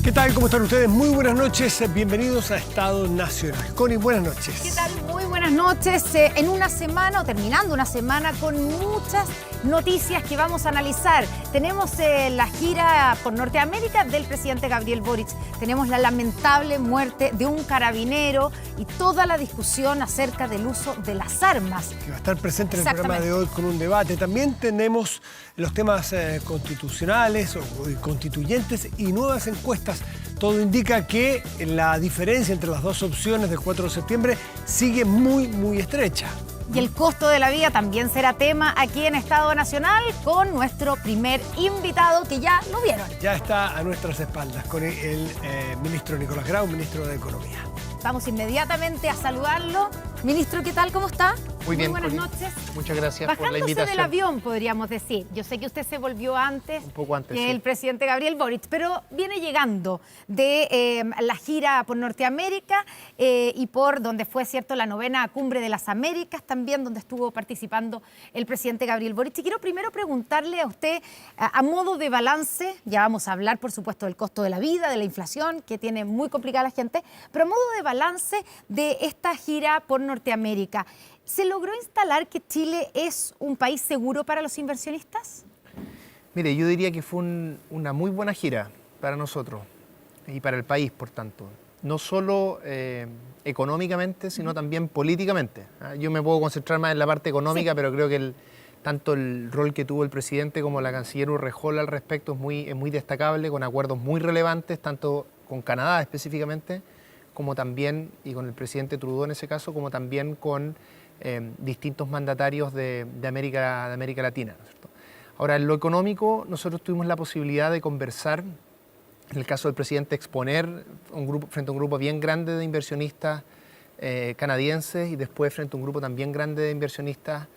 ¿Qué tal? ¿Cómo están ustedes? Muy buenas noches. Bienvenidos a Estado Nacional. Connie, buenas noches. ¿Qué tal? Muy buenas noches. En una semana, o terminando una semana, con muchas noticias que vamos a analizar. Tenemos la gira por Norteamérica del presidente Gabriel Boric. Tenemos la lamentable muerte de un carabinero y toda la discusión acerca del uso de las armas. Que va a estar presente en el programa de hoy con un debate. También tenemos los temas constitucionales o constituyentes y nuevas encuestas. Todo indica que la diferencia entre las dos opciones del 4 de septiembre sigue muy estrecha. Y el costo de la vida también será tema aquí en Estado Nacional con nuestro primer invitado que ya lo vieron. Ya está a nuestras espaldas con el ministro Nicolás Grau, ministro de Economía. Vamos inmediatamente a saludarlo. Ministro, ¿qué tal? ¿Cómo está? Muy bien, buenas Connie. noches. Muchas gracias por la Bajándose invitación. del avión, podríamos decir. Yo sé que usted se volvió antes, Un poco antes, que sí. el presidente Gabriel Boric, pero viene llegando de la gira por Norteamérica y por donde fue, cierto, la 9ª Cumbre de las Américas, también donde estuvo participando el presidente Gabriel Boric. Y quiero primero preguntarle a usted, a modo de balance, ya vamos a hablar, por supuesto, del costo de la vida, de la inflación, que tiene muy complicada la gente, pero a modo de balance de esta gira por Norteamérica, ¿se logró instalar que Chile es un país seguro para los inversionistas? Mire, yo diría que fue una muy buena gira para nosotros y para el país, por tanto. No solo económicamente, sino también políticamente. Yo me puedo concentrar más en la parte económica, sí, pero creo que tanto el rol que tuvo el presidente como la canciller Urrejola al respecto es muy destacable, con acuerdos muy relevantes, tanto con Canadá específicamente, como también, y con el presidente Trudeau en ese caso, como también con distintos mandatarios de América Latina, ¿no es cierto? Ahora, en lo económico, nosotros tuvimos la posibilidad de conversar, en el caso del presidente, exponer frente a un grupo bien grande de inversionistas canadienses y después frente a un grupo también grande de inversionistas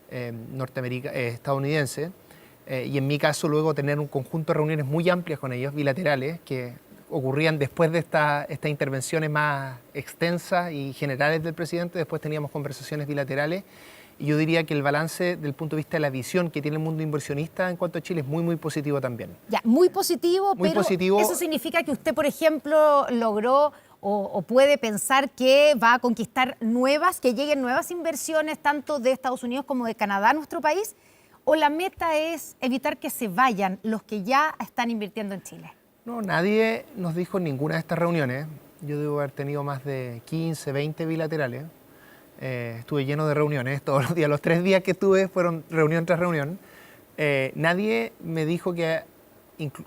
estadounidenses. Y en mi caso, luego tener un conjunto de reuniones muy amplias con ellos, bilaterales, que ocurrían después de estas intervenciones más extensas y generales del presidente. Después teníamos conversaciones bilaterales y yo diría que el balance del punto de vista de la visión que tiene el mundo inversionista en cuanto a Chile es muy positivo también. Ya, muy positivo, muy pero positivo. ¿Eso significa que usted, por ejemplo, logró o puede pensar que va a conquistar que lleguen nuevas inversiones tanto de Estados Unidos como de Canadá a nuestro país? ¿O la meta es evitar que se vayan los que ya están invirtiendo en Chile? No, nadie nos dijo en ninguna de estas reuniones. Yo debo haber tenido más de 15, 20 bilaterales. Estuve lleno de reuniones todos los días. Los 3 días que estuve fueron reunión tras reunión. Nadie me dijo que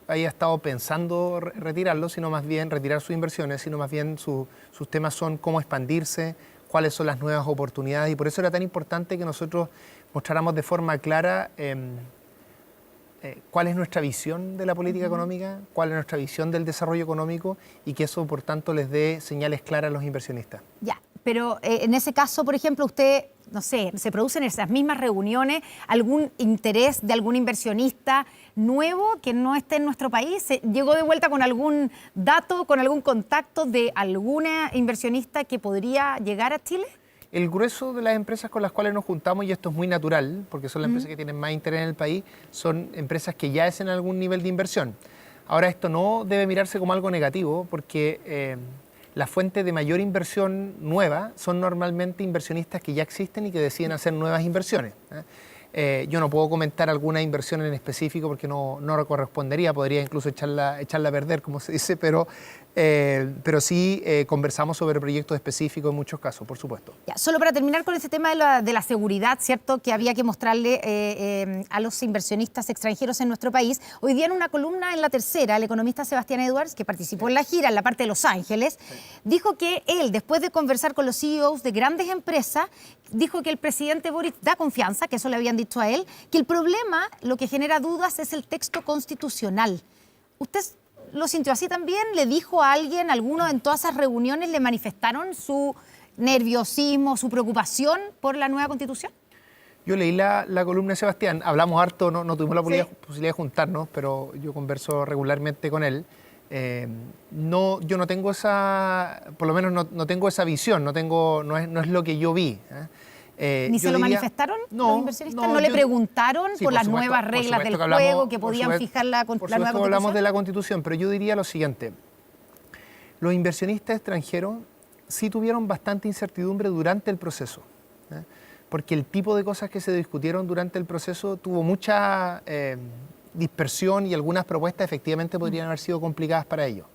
haya estado pensando retirarlo, sino más bien retirar sus inversiones, sino más bien sus temas son cómo expandirse, cuáles son las nuevas oportunidades. Y por eso era tan importante que nosotros mostráramos de forma clara cuál es nuestra visión de la política económica, cuál es nuestra visión del desarrollo económico y que eso, por tanto, les dé señales claras a los inversionistas. Ya, pero en ese caso, por ejemplo, usted, no sé, ¿se produce en esas mismas reuniones algún interés de algún inversionista nuevo que no esté en nuestro país? ¿Llegó de vuelta con algún dato, con algún contacto de alguna inversionista que podría llegar a Chile? El grueso de las empresas con las cuales nos juntamos, y esto es muy natural, porque son las empresas que tienen más interés en el país, son empresas que ya hacen algún nivel de inversión. Ahora, esto no debe mirarse como algo negativo, porque la fuente de mayor inversión nueva son normalmente inversionistas que ya existen y que deciden hacer nuevas inversiones. Yo no puedo comentar alguna inversión en específico porque no correspondería, podría incluso echarla a perder, como se dice, pero sí conversamos sobre proyectos específicos en muchos casos, por supuesto. Ya, solo para terminar con ese tema de la seguridad, ¿cierto?, que había que mostrarle a los inversionistas extranjeros en nuestro país. Hoy día en una columna en La Tercera, el economista Sebastián Edwards, que participó en la gira en la parte de Los Ángeles, dijo que él, después de conversar con los CEOs de grandes empresas, dijo que el presidente Boric da confianza, que eso le habían dicho a él, que el problema, lo que genera dudas, es el texto constitucional. ¿Usted lo sintió así también? ¿Le dijo a alguien, alguno en todas esas reuniones, le manifestaron su nerviosismo, su preocupación por la nueva Constitución? Yo leí la columna de Sebastián, hablamos harto, no tuvimos la posibilidad de juntarnos, pero yo converso regularmente con él. Yo no tengo por lo menos no tengo esa visión, no es lo que yo vi. ¿Ni se lo manifestaron los inversionistas? ¿No le preguntaron por las nuevas reglas del juego que podían fijar la nueva Constitución? Por supuesto hablamos de la Constitución, pero yo diría lo siguiente. Los inversionistas extranjeros sí tuvieron bastante incertidumbre durante el proceso, porque el tipo de cosas que se discutieron durante el proceso tuvo mucha dispersión y algunas propuestas efectivamente podrían haber sido complicadas para ellos.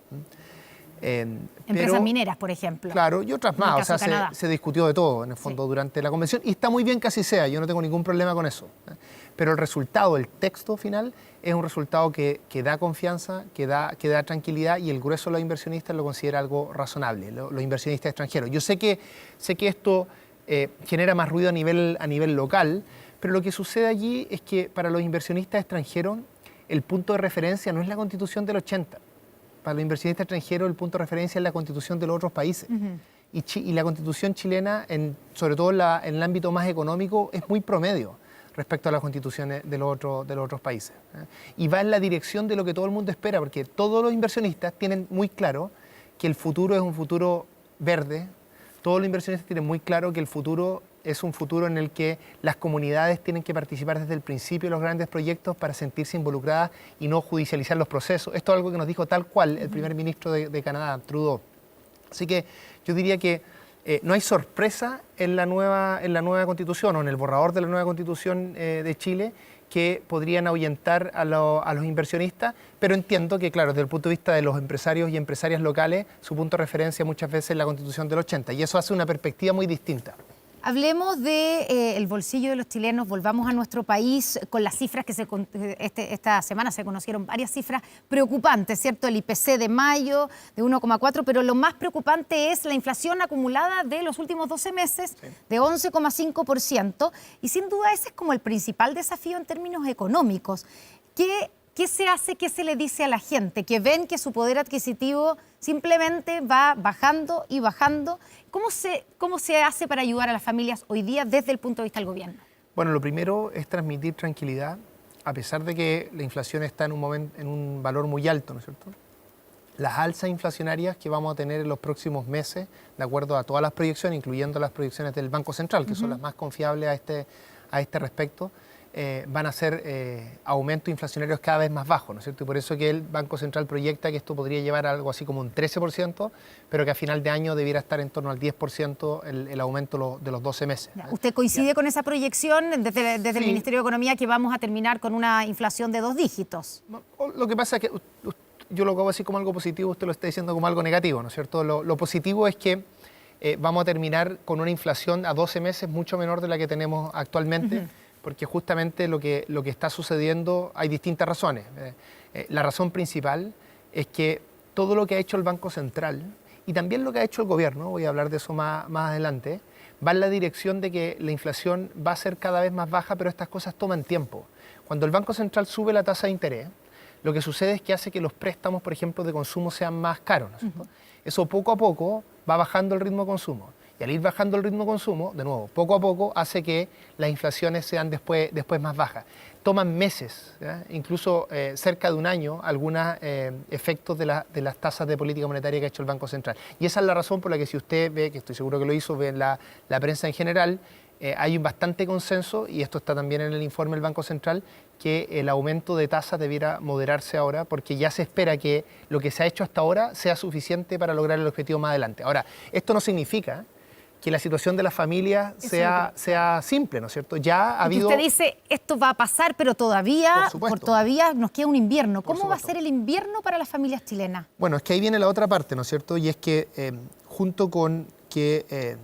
Empresas mineras, por ejemplo. Claro, y otras más. O sea, se discutió de todo, en el fondo, durante la convención. Y está muy bien que así sea, yo no tengo ningún problema con eso. Pero el resultado, el texto final, es un resultado que da confianza, que da tranquilidad, y el grueso de los inversionistas lo considera algo razonable, los inversionistas extranjeros. Yo sé que esto genera más ruido a nivel local, pero lo que sucede allí es que para los inversionistas extranjeros el punto de referencia no es la Constitución del 80. Para los inversionistas extranjeros el punto de referencia es la Constitución de los otros países. Y la Constitución chilena, sobre todo en el ámbito más económico, es muy promedio respecto a las constituciones de los otros países. Y va en la dirección de lo que todo el mundo espera, porque todos los inversionistas tienen muy claro que el futuro es un futuro verde. Todos los inversionistas tienen muy claro que el futuro es un futuro en el que las comunidades tienen que participar desde el principio de los grandes proyectos para sentirse involucradas y no judicializar los procesos. Esto es algo que nos dijo tal cual el primer ministro de Canadá, Trudeau. Así que yo diría que no hay sorpresa en la nueva Constitución o en el borrador de la nueva Constitución de Chile que podrían ahuyentar a los inversionistas, pero entiendo que, claro, desde el punto de vista de los empresarios y empresarias locales, su punto de referencia muchas veces es la Constitución del 80, y eso hace una perspectiva muy distinta. Hablemos del bolsillo de los chilenos, volvamos a nuestro país con las cifras que esta semana se conocieron varias cifras preocupantes, ¿cierto? El IPC de mayo de 1,4, pero lo más preocupante es la inflación acumulada de los últimos 12 meses, sí, de 11,5%, y sin duda ese es como el principal desafío en términos económicos. ¿Qué se hace, qué se le dice a la gente? Que ven que su poder adquisitivo simplemente va bajando y bajando. ¿Cómo se hace para ayudar a las familias hoy día desde el punto de vista del gobierno? Bueno, lo primero es transmitir tranquilidad, a pesar de que la inflación está en un valor muy alto, ¿no es cierto? Las alzas inflacionarias que vamos a tener en los próximos meses, de acuerdo a todas las proyecciones, incluyendo las proyecciones del Banco Central, que son las más confiables a este respecto, van a ser aumentos inflacionarios cada vez más bajos, ¿no es cierto? Y por eso que el Banco Central proyecta que esto podría llevar a algo así como un 13%, pero que a final de año debiera estar en torno al 10% el aumento de los 12 meses. ¿Usted coincide con esa proyección desde el Ministerio de Economía que vamos a terminar con una inflación de 2 dígitos? Lo que pasa es que yo lo hago así como algo positivo, usted lo está diciendo como algo negativo, ¿no es cierto? Lo positivo es que vamos a terminar con una inflación a 12 meses mucho menor de la que tenemos actualmente, porque justamente lo que está sucediendo, hay distintas razones. La razón principal es que todo lo que ha hecho el Banco Central y también lo que ha hecho el gobierno, voy a hablar de eso más adelante, va en la dirección de que la inflación va a ser cada vez más baja, pero estas cosas toman tiempo. Cuando el Banco Central sube la tasa de interés, lo que sucede es que hace que los préstamos, por ejemplo, de consumo sean más caros, ¿no? Eso poco a poco va bajando el ritmo de consumo. Y al ir bajando el ritmo de consumo, de nuevo, poco a poco hace que las inflaciones sean después más bajas. Toman meses, ¿ya? Incluso cerca de un año, algunos efectos de las tasas de política monetaria que ha hecho el Banco Central. Y esa es la razón por la que si usted ve, que estoy seguro que lo hizo, ve en la prensa en general, hay un bastante consenso, y esto está también en el informe del Banco Central, que el aumento de tasas debiera moderarse ahora, porque ya se espera que lo que se ha hecho hasta ahora sea suficiente para lograr el objetivo más adelante. Ahora, esto no significa que la situación de las familias sea simple, ¿no es cierto? Ya ha habido... Usted dice, esto va a pasar, pero todavía nos queda un invierno. ¿Cómo va a ser el invierno para las familias chilenas? Bueno, es que ahí viene la otra parte, ¿no es cierto? Y es que junto con que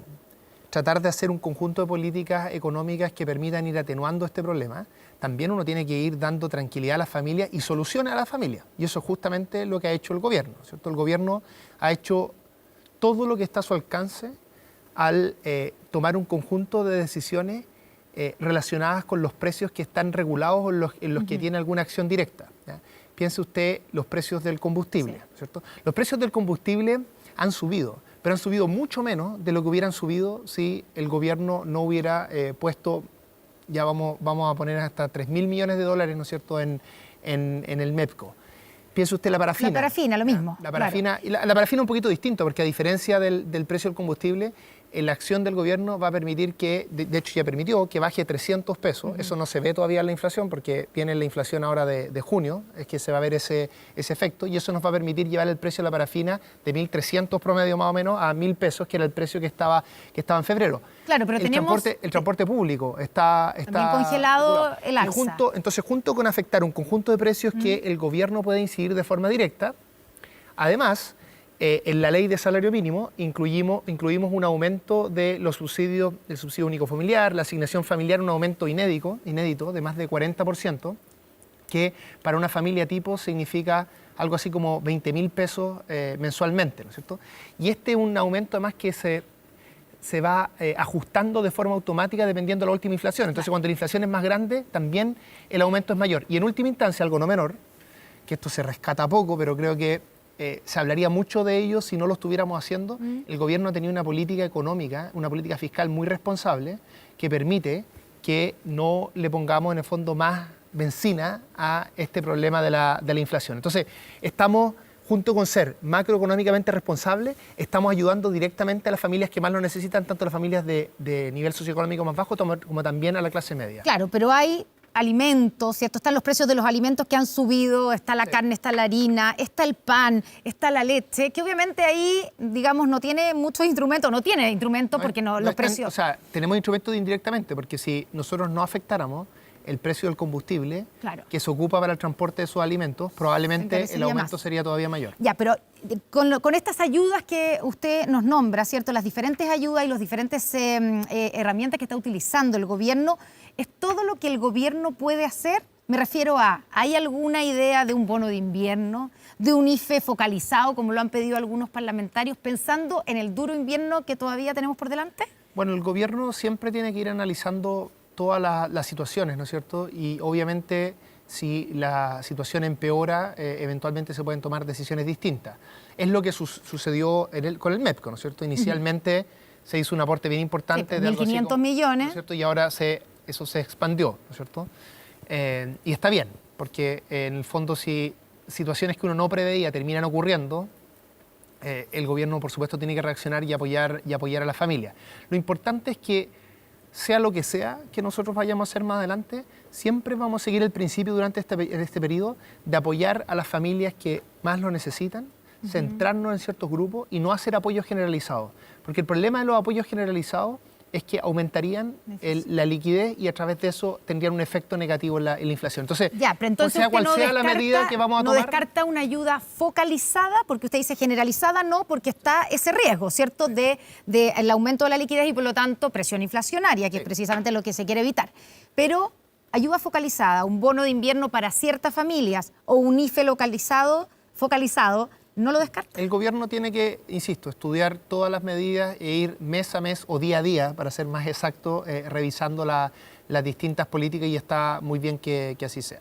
tratar de hacer un conjunto de políticas económicas que permitan ir atenuando este problema, también uno tiene que ir dando tranquilidad a las familias y soluciones a las familias. Y eso es justamente lo que ha hecho el gobierno, ¿no es cierto? El gobierno ha hecho todo lo que está a su alcance al tomar un conjunto de decisiones relacionadas con los precios que están regulados o en los que tiene alguna acción directa, ¿ya? Piense usted los precios del combustible, ¿cierto? Los precios del combustible han subido, pero han subido mucho menos de lo que hubieran subido si el gobierno no hubiera puesto, ya vamos a poner hasta 3.000 millones de dólares, ¿no es cierto?, en el MEPCO. Piense usted la parafina. La parafina, lo mismo. La parafina, claro. Y la parafina un poquito distinto, porque a diferencia del precio del combustible, la acción del gobierno va a permitir que, de hecho ya permitió, que baje 300 pesos. Eso no se ve todavía en la inflación porque viene la inflación ahora de junio, es que se va a ver ese efecto, y eso nos va a permitir llevar el precio de la parafina de 1.300 promedio más o menos a 1.000 pesos, que era el precio que estaba en febrero. Claro, pero El transporte público está también congelado el alza. Entonces, junto con afectar un conjunto de precios que el gobierno puede incidir de forma directa, además, en la ley de salario mínimo incluimos un aumento de los subsidios, del subsidio único familiar, la asignación familiar, un aumento inédito de más de 40%, que para una familia tipo significa algo así como 20.000 pesos mensualmente, ¿no es cierto? Y este es un aumento además que se va ajustando de forma automática dependiendo de la última inflación. Entonces, cuando la inflación es más grande, también el aumento es mayor. Y en última instancia, algo no menor, que esto se rescata poco, pero creo que se hablaría mucho de ello si no lo estuviéramos haciendo. El gobierno ha tenido una política económica, una política fiscal muy responsable que permite que no le pongamos en el fondo más benzina a este problema de la inflación. Entonces, estamos, junto con ser macroeconómicamente responsables, estamos ayudando directamente a las familias que más lo necesitan, tanto las familias de nivel socioeconómico más bajo como también a la clase media. Claro, pero hay alimentos, ¿cierto? Están los precios de los alimentos que han subido, está la carne, está la harina, está el pan, está la leche, que obviamente ahí, digamos, no tiene muchos instrumentos, no tiene instrumentos porque los precios... O sea, tenemos instrumentos indirectamente, porque si nosotros no afectáramos el precio del combustible que se ocupa para el transporte de esos alimentos, probablemente el aumento sería todavía mayor. Ya, pero con estas ayudas que usted nos nombra, ¿cierto? Las diferentes ayudas y las diferentes herramientas que está utilizando el gobierno, ¿es todo lo que el gobierno puede hacer? Me refiero a, ¿hay alguna idea de un bono de invierno, de un IFE focalizado, como lo han pedido algunos parlamentarios, pensando en el duro invierno que todavía tenemos por delante? Bueno, el gobierno siempre tiene que ir analizando todas las situaciones, ¿no es cierto? Y obviamente si la situación empeora, eventualmente se pueden tomar decisiones distintas. Es lo que sucedió con el MEPCO, ¿no es cierto? Inicialmente se hizo un aporte bien importante de 1.500 millones. ¿no es cierto? Y ahora eso se expandió, ¿no es cierto? Y está bien, porque en el fondo si situaciones que uno no preveía terminan ocurriendo, el gobierno por supuesto tiene que reaccionar y apoyar a la familia. Lo importante es que sea lo que sea que nosotros vayamos a hacer más adelante, siempre vamos a seguir el principio durante este periodo de apoyar a las familias que más lo necesitan, centrarnos en ciertos grupos y no hacer apoyos generalizados. Porque el problema de los apoyos generalizados es que aumentarían la liquidez y a través de eso tendrían un efecto negativo en la inflación. Entonces, sea cual sea la medida que vamos a tomar... No descarta una ayuda focalizada, porque usted dice generalizada, no, porque está ese riesgo, ¿cierto?, de el aumento de la liquidez y por lo tanto presión inflacionaria, que es precisamente lo que se quiere evitar. Pero ayuda focalizada, un bono de invierno para ciertas familias o un IFE focalizado, ¿no lo descarta? El gobierno tiene que, insisto, estudiar todas las medidas e ir mes a mes o día a día, para ser más exacto, revisando las distintas políticas, y está muy bien que así sea.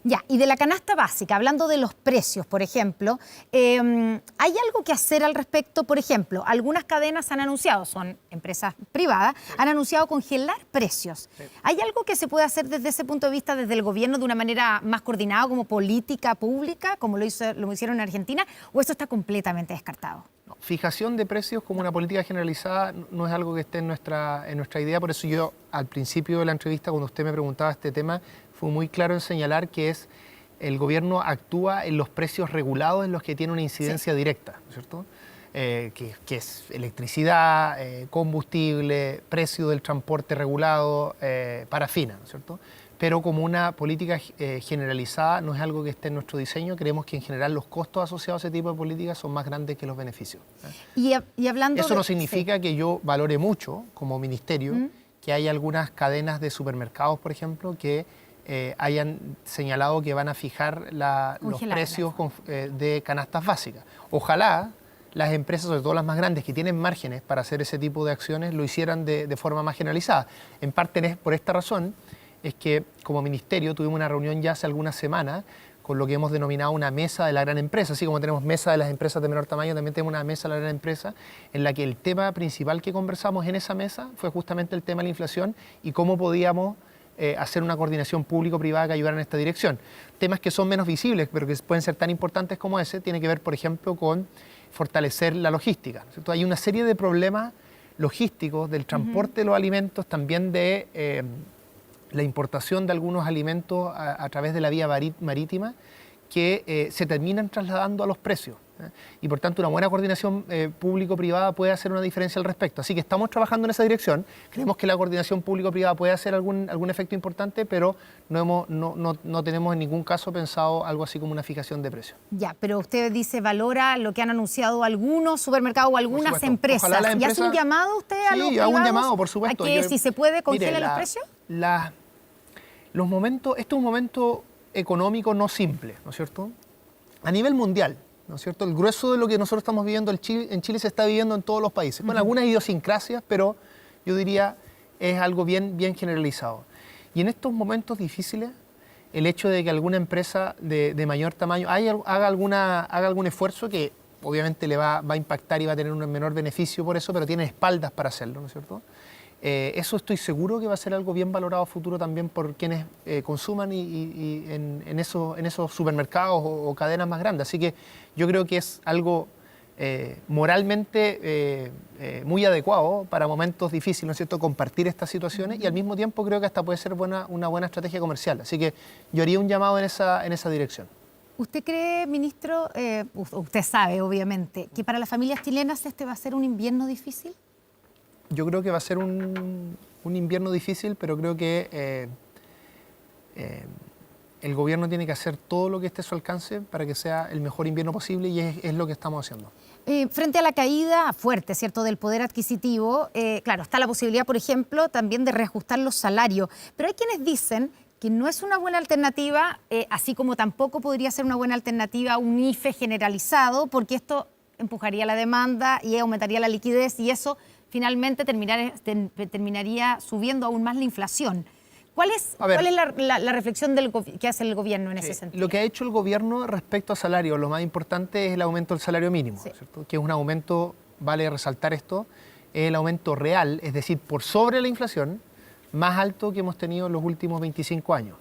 Ya, y de la canasta básica, hablando de los precios, por ejemplo, ¿hay algo que hacer al respecto? Por ejemplo, algunas cadenas han anunciado, son empresas privadas, han anunciado congelar precios. Sí. ¿Hay algo que se puede hacer desde ese punto de vista, desde el gobierno, de una manera más coordinada, como política pública, como lo hicieron en Argentina, o eso está completamente descartado? No, fijación de precios como una política generalizada no es algo que esté en nuestra idea, por eso yo al principio de la entrevista, cuando usted me preguntaba este tema, fue muy claro en señalar que el gobierno actúa en los precios regulados en los que tiene una incidencia directa, ¿no es cierto? Que es electricidad, combustible, precio del transporte regulado, parafina, ¿no es cierto? Pero como una política generalizada no es algo que esté en nuestro diseño. Creemos que en general los costos asociados a ese tipo de políticas son más grandes que los beneficios. Y hablando eso no significa que yo valore mucho como ministerio que hay algunas cadenas de supermercados, por ejemplo, que hayan señalado que van a fijar los precios de canastas básicas. Ojalá las empresas, sobre todo las más grandes, que tienen márgenes para hacer ese tipo de acciones, lo hicieran de forma más generalizada. En parte por esta razón es que como ministerio tuvimos una reunión ya hace algunas semanas con lo que hemos denominado una mesa de la gran empresa. Así como tenemos mesa de las empresas de menor tamaño, también tenemos una mesa de la gran empresa, en la que el tema principal que conversamos en esa mesa fue justamente el tema de la inflación y cómo podíamos hacer una coordinación público-privada que ayudara en esta dirección. Temas que son menos visibles, pero que pueden ser tan importantes como ese, tiene que ver, por ejemplo, con fortalecer la logística, ¿cierto? Hay una serie de problemas logísticos, del transporte de los alimentos, también de la importación de algunos alimentos a través de la vía marítima, que se terminan trasladando a los precios. Y por tanto una buena coordinación público-privada puede hacer una diferencia al respecto. Así que estamos trabajando en esa dirección. Creemos que la coordinación público-privada puede hacer algún efecto importante, pero no tenemos en ningún caso pensado algo así como una fijación de precios. Ya, pero usted dice, valora lo que han anunciado algunos supermercados o algunas empresas. ¿Y hace un llamado usted a los privados? Sí, hago un llamado, por supuesto. ¿A que si se puede congelen los precios? Este es un momento económico no simple, ¿no es cierto? A nivel mundial, ¿no es cierto? El grueso de lo que nosotros estamos viviendo en Chile se está viviendo en todos los países, con algunas idiosincrasias, pero yo diría es algo bien generalizado. Y en estos momentos difíciles, el hecho de que alguna empresa de mayor tamaño haga algún esfuerzo que obviamente le va a impactar y va a tener un menor beneficio por eso, pero tiene espaldas para hacerlo, ¿no es cierto? Eso estoy seguro que va a ser algo bien valorado a futuro también por quienes consuman en esos supermercados o cadenas más grandes. Así que yo creo que es algo moralmente muy adecuado para momentos difíciles, ¿no es cierto?, compartir estas situaciones, y al mismo tiempo creo que hasta puede ser una buena estrategia comercial. Así que yo haría un llamado en esa dirección. ¿Usted cree, ministro, usted sabe obviamente, que para las familias chilenas este va a ser un invierno difícil? Yo creo que va a ser un invierno difícil, pero creo que el gobierno tiene que hacer todo lo que esté a su alcance para que sea el mejor invierno posible, y es lo que estamos haciendo. Frente a la caída fuerte, ¿cierto?, del poder adquisitivo, claro, está la posibilidad, por ejemplo, también de reajustar los salarios, pero hay quienes dicen que no es una buena alternativa, así como tampoco podría ser una buena alternativa un IFE generalizado, porque esto empujaría la demanda y aumentaría la liquidez, y eso finalmente terminaría subiendo aún más la inflación. ¿Cuál es la reflexión que hace el gobierno en ese sentido? Lo que ha hecho el gobierno respecto a salarios, lo más importante es el aumento del salario mínimo, ¿cierto? Que es un aumento, vale resaltar esto, es el aumento real, es decir, por sobre la inflación, más alto que hemos tenido en los últimos 25 años.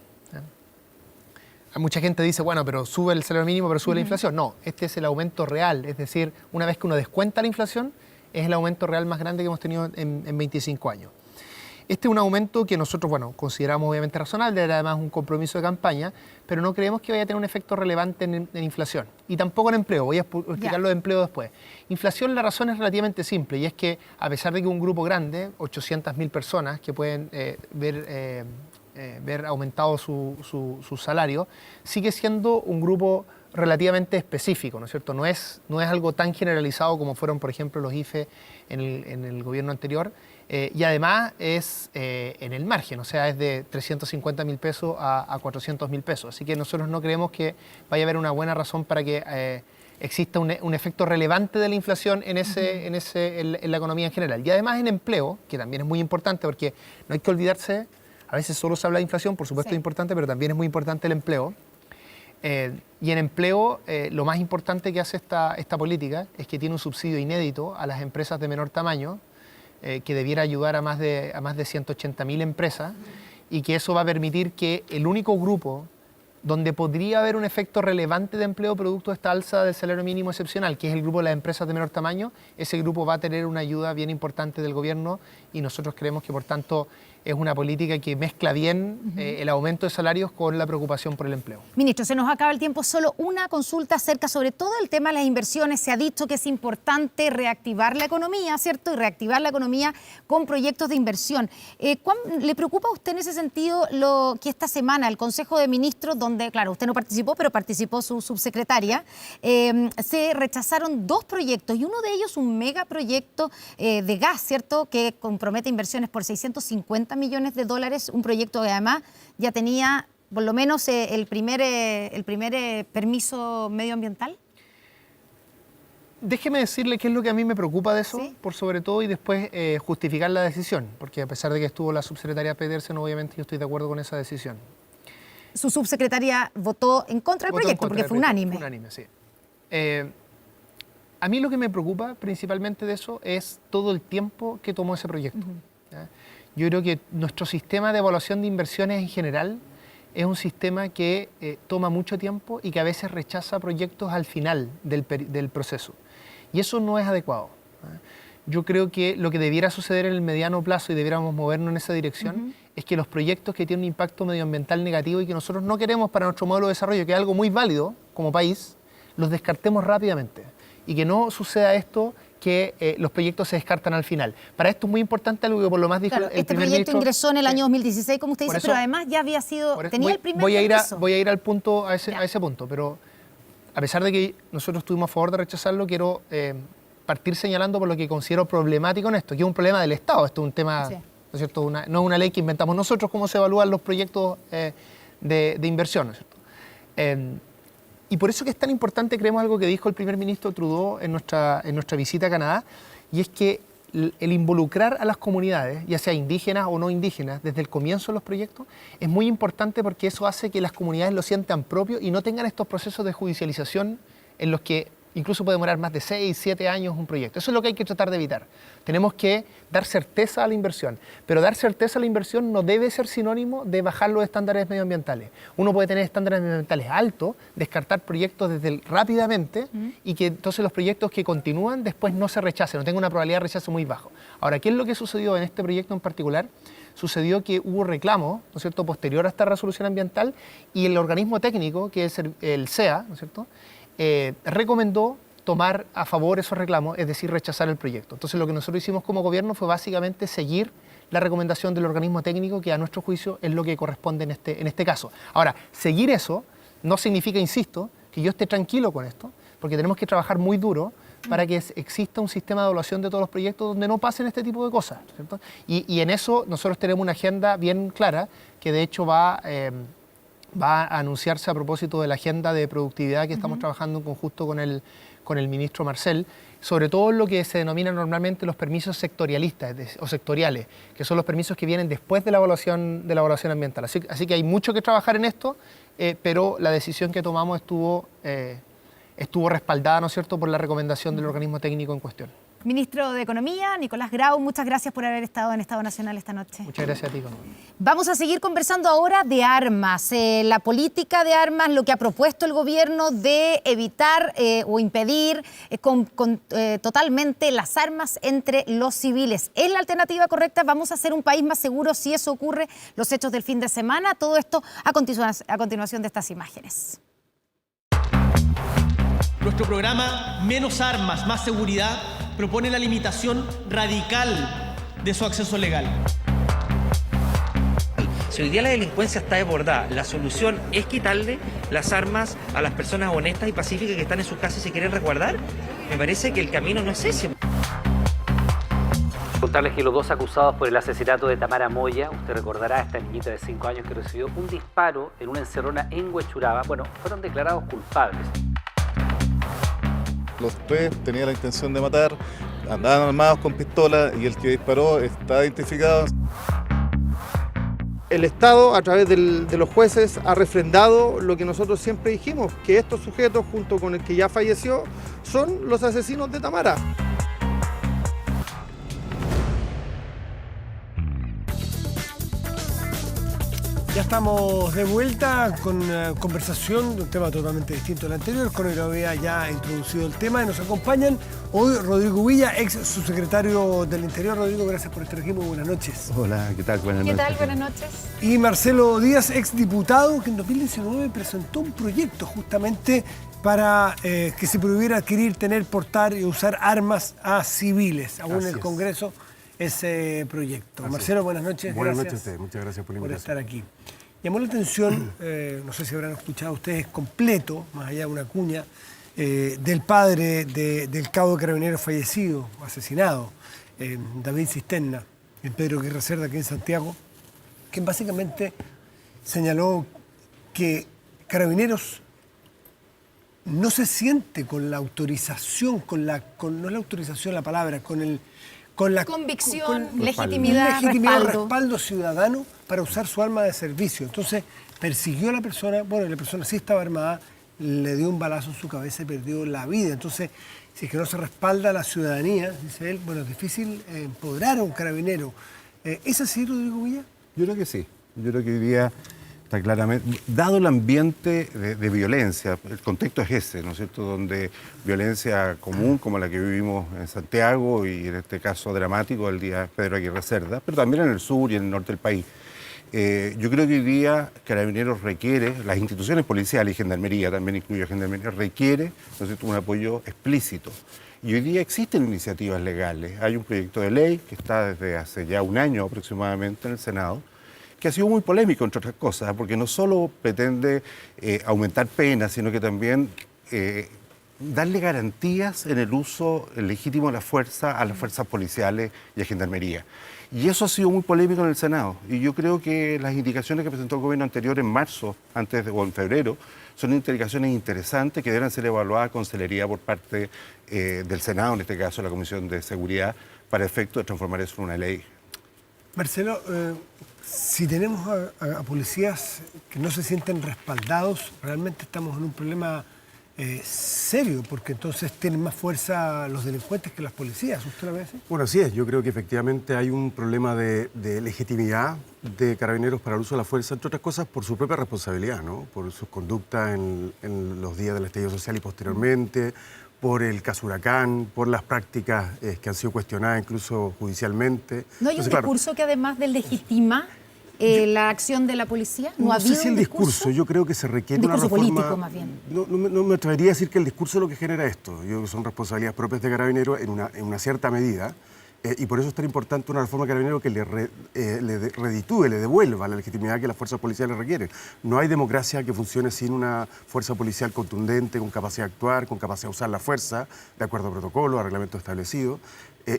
Mucha gente dice, bueno, pero sube el salario mínimo, pero sube la inflación. No, este es el aumento real, es decir, una vez que uno descuenta la inflación, es el aumento real más grande que hemos tenido en 25 años. Este es un aumento que nosotros, consideramos obviamente razonable, era además un compromiso de campaña, pero no creemos que vaya a tener un efecto relevante en inflación. Y tampoco en empleo, voy a explicar lo de empleo después. Inflación, la razón es relativamente simple, y es que a pesar de que un grupo grande, 800.000 personas que pueden ver aumentado su salario, sigue siendo un grupo relativamente específico, ¿no es cierto? No es algo tan generalizado como fueron, por ejemplo, los IFE en el gobierno anterior, y además es en el margen, o sea, es de 350.000 pesos a 400.000 pesos. Así que nosotros no creemos que vaya a haber una buena razón para que exista un efecto relevante de la inflación en la economía en general. Y además en empleo, que también es muy importante, porque no hay que olvidarse, a veces solo se habla de inflación, por supuesto es importante, pero también es muy importante el empleo. Y en empleo, lo más importante que hace esta política es que tiene un subsidio inédito a las empresas de menor tamaño, que debiera ayudar a más de 180.000 empresas, y que eso va a permitir que el único grupo donde podría haber un efecto relevante de empleo producto de esta alza del salario mínimo excepcional, que es el grupo de las empresas de menor tamaño, ese grupo va a tener una ayuda bien importante del gobierno, y nosotros creemos que, por tanto, es una política que mezcla bien el aumento de salarios con la preocupación por el empleo. Ministro, se nos acaba el tiempo. Solo una consulta acerca sobre todo el tema de las inversiones. Se ha dicho que es importante reactivar la economía, ¿cierto? Y reactivar la economía con proyectos de inversión. ¿Le preocupa a usted en ese sentido que esta semana el Consejo de Ministros, donde, claro, usted no participó, pero participó su subsecretaria, se rechazaron 2 proyectos, y uno de ellos un megaproyecto de gas, ¿cierto?, que compromete inversiones por 650 millones de dólares, un proyecto que además ya tenía por lo menos el primer permiso medioambiental? Déjeme decirle qué es lo que a mí me preocupa de eso, por sobre todo, y después justificar la decisión, porque a pesar de que estuvo la subsecretaria Petersen, obviamente yo estoy de acuerdo con esa decisión. Su subsecretaria votó en contra del proyecto, porque fue unánime. Fue unánime, sí. A mí lo que me preocupa principalmente de eso es todo el tiempo que tomó ese proyecto. Yo creo que nuestro sistema de evaluación de inversiones en general es un sistema que toma mucho tiempo y que a veces rechaza proyectos al final del proceso. Y eso no es adecuado. yo creo que lo que debiera suceder en el mediano plazo y debiéramos movernos en esa dirección es que los proyectos que tienen un impacto medioambiental negativo y que nosotros no queremos para nuestro modelo de desarrollo, que es algo muy válido como país, los descartemos rápidamente y que no suceda esto que los proyectos se descartan al final. Para esto es muy importante algo que por lo más dijo claro, el este primer proyecto ministro. ingresó en el año 2016, como usted dice, pero además ya había sido, tenía el primer ingreso. Voy a ir al punto, a ese punto, pero a pesar de que nosotros estuvimos a favor de rechazarlo, quiero partir señalando por lo que considero problemático en esto, que es un problema del Estado. Esto es un tema, ¿no es cierto? No es una ley que inventamos nosotros, cómo se evalúan los proyectos de inversión, ¿no es cierto? Y por eso que es tan importante, creemos algo que dijo el primer ministro Trudeau en nuestra visita a Canadá, y es que el involucrar a las comunidades, ya sea indígenas o no indígenas, desde el comienzo de los proyectos, es muy importante porque eso hace que las comunidades lo sientan propio y no tengan estos procesos de judicialización en los que incluso puede demorar más de 6, 7 años un proyecto. Eso es lo que hay que tratar de evitar. Tenemos que dar certeza a la inversión, pero dar certeza a la inversión no debe ser sinónimo de bajar los estándares medioambientales. Uno puede tener estándares medioambientales altos, descartar proyectos rápidamente y que entonces los proyectos que continúan después no se rechacen, no tengan una probabilidad de rechazo muy bajo. Ahora, ¿qué es lo que sucedió en este proyecto en particular? Sucedió que hubo reclamo, ¿no es cierto?, posterior a esta resolución ambiental y el organismo técnico, que es el SEA, ¿no es cierto?, recomendó tomar a favor esos reclamos, es decir, rechazar el proyecto. Entonces lo que nosotros hicimos como gobierno fue básicamente seguir la recomendación del organismo técnico, que a nuestro juicio es lo que corresponde en este caso. Ahora, seguir eso no significa, insisto, que yo esté tranquilo con esto, porque tenemos que trabajar muy duro para que exista un sistema de evaluación de todos los proyectos donde no pasen este tipo de cosas, ¿cierto? Y en eso nosotros tenemos una agenda bien clara, que de hecho va a anunciarse a propósito de la agenda de productividad que estamos trabajando en conjunto con el ministro Marcel, sobre todo lo que se denomina normalmente los permisos sectorialistas o sectoriales, que son los permisos que vienen después de la evaluación ambiental. Así que hay mucho que trabajar en esto, pero la decisión que tomamos estuvo respaldada, ¿no es cierto?, por la recomendación del organismo técnico en cuestión. Ministro de Economía, Nicolás Grau, muchas gracias por haber estado en Estado Nacional esta noche. Muchas gracias a ti. Vamos a seguir conversando ahora de armas, la política de armas, lo que ha propuesto el gobierno de evitar o impedir totalmente las armas entre los civiles. ¿Es la alternativa correcta? ¿Vamos a ser un país más seguro si eso ocurre? Los hechos del fin de semana, todo esto a continuación de estas imágenes. Nuestro programa Menos Armas, Más Seguridad propone la limitación radical de su acceso legal. Si hoy día la delincuencia está desbordada, la solución es quitarle las armas a las personas honestas y pacíficas que están en sus casas y se quieren resguardar. Me parece que el camino no es ese. Contarles que los dos acusados por el asesinato de Tamara Moya, usted recordará, esta niñita de 5 años que recibió un disparo en una encerrona en Huechuraba, fueron declarados culpables. Los tres tenían la intención de matar, andaban armados con pistolas y el que disparó está identificado. El Estado, a través de los jueces, ha refrendado lo que nosotros siempre dijimos, que estos sujetos, junto con el que ya falleció, son los asesinos de Tamara. Ya estamos de vuelta con conversación de un tema totalmente distinto al anterior. Coronel Oveá ya ha introducido el tema y nos acompañan hoy Rodrigo Villa, ex subsecretario del Interior. Rodrigo, gracias por estar aquí. Muy buenas noches. Hola, ¿qué tal? Buenas noches. ¿Qué tal? Buenas noches. Y Marcelo Díaz, ex diputado, que en 2019 presentó un proyecto justamente para que se pudiera adquirir, tener, portar y usar armas a civiles. Aún en el Congreso ese proyecto. Marcelo, buenas noches. Buenas noches a ustedes, muchas gracias por la invitación. Por estar aquí. Llamó la atención, no sé si habrán escuchado ustedes completo, más allá de una cuña, del padre del cabo de Carabineros fallecido, asesinado, David Cisterna, en Pedro Aguirre Cerda, aquí en Santiago, que básicamente señaló que Carabineros no se siente con la autorización, no es la autorización la palabra, con la convicción, legitimidad, respaldo ciudadano para usar su arma de servicio. Entonces persiguió a la persona, la persona sí estaba armada, le dio un balazo en su cabeza y perdió la vida. Entonces, si es que no se respalda a la ciudadanía, dice él, es difícil empoderar a un carabinero. ¿Es así, Rodrigo Villa? Yo creo que sí. Yo creo que hoy día Está claramente, dado el ambiente de violencia, el contexto es ese, ¿no es cierto?, donde violencia común como la que vivimos en Santiago y en este caso dramático el día Pedro Aguirre Cerda, pero también en el sur y en el norte del país. Yo creo que hoy día Carabineros requiere, las instituciones policiales y Gendarmería, también incluye Gendarmería, requiere, ¿no es cierto?, un apoyo explícito. Y hoy día existen iniciativas legales. Hay un proyecto de ley que está desde hace ya un año aproximadamente en el Senado, que ha sido muy polémico, entre otras cosas, porque no solo pretende aumentar penas, sino que también darle garantías en el uso legítimo de la fuerza a las fuerzas policiales y a Gendarmería. Y eso ha sido muy polémico en el Senado. Y yo creo que las indicaciones que presentó el gobierno anterior en marzo o en febrero son indicaciones interesantes que deben ser evaluadas con celeridad por parte del Senado, en este caso la Comisión de Seguridad, para efecto de transformar eso en una ley. Marcelo, si tenemos a policías que no se sienten respaldados, realmente estamos en un problema serio, porque entonces tienen más fuerza los delincuentes que las policías. ¿Usted lo ve así? Bueno, así es. Yo creo que efectivamente hay un problema de legitimidad de Carabineros para el uso de la fuerza, entre otras cosas por su propia responsabilidad, ¿no? Por sus conductas en los días del estallido social y posteriormente, por el caso Huracán, por las prácticas que han sido cuestionadas incluso judicialmente. ¿No hay un Entonces, discurso que además del legitima la acción de la policía? ¿No ha sé habido si el un discurso, yo creo que se requiere un una discurso reforma político, más bien? No me atrevería a decir que el discurso es lo que genera esto. Yo creo que son responsabilidades propias de Carabineros en una cierta medida. Y por eso es tan importante una reforma de Carabineros que le reditúe, le devuelva la legitimidad que las fuerzas policiales requieren. No hay democracia que funcione sin una fuerza policial contundente, con capacidad de actuar, con capacidad de usar la fuerza, de acuerdo a protocolos, a reglamentos establecidos.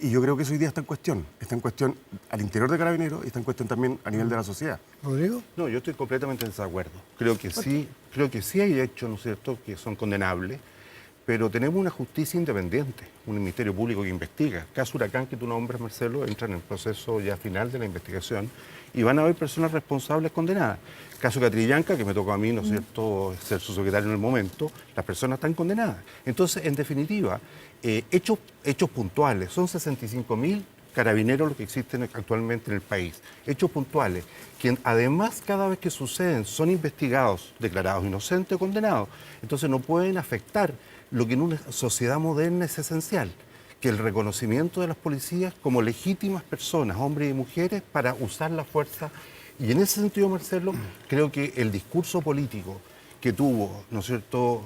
Y yo creo que eso hoy día está en cuestión. Está en cuestión al interior de Carabineros y está en cuestión también a nivel de la sociedad. ¿Rodrigo? No, yo estoy completamente en desacuerdo. Creo que sí hay hechos, ¿no es cierto?, que son condenables, pero tenemos una justicia independiente, un ministerio público que investiga. Caso Huracán, que tú nombras, Marcelo, entra en el proceso ya final de la investigación y van a haber personas responsables condenadas. Caso Catrillanca, que me tocó a mí, ¿no es cierto?, ser su secretario en el momento, las personas están condenadas. Entonces, en definitiva, hechos puntuales, son 65.000 carabineros los que existen actualmente en el país. Hechos puntuales, que además cada vez que suceden son investigados, declarados inocentes o condenados. Entonces no pueden afectar lo que en una sociedad moderna es esencial, que el reconocimiento de las policías como legítimas personas, hombres y mujeres, para usar la fuerza. Y en ese sentido, Marcelo, creo que el discurso político que tuvo, ¿no es cierto?,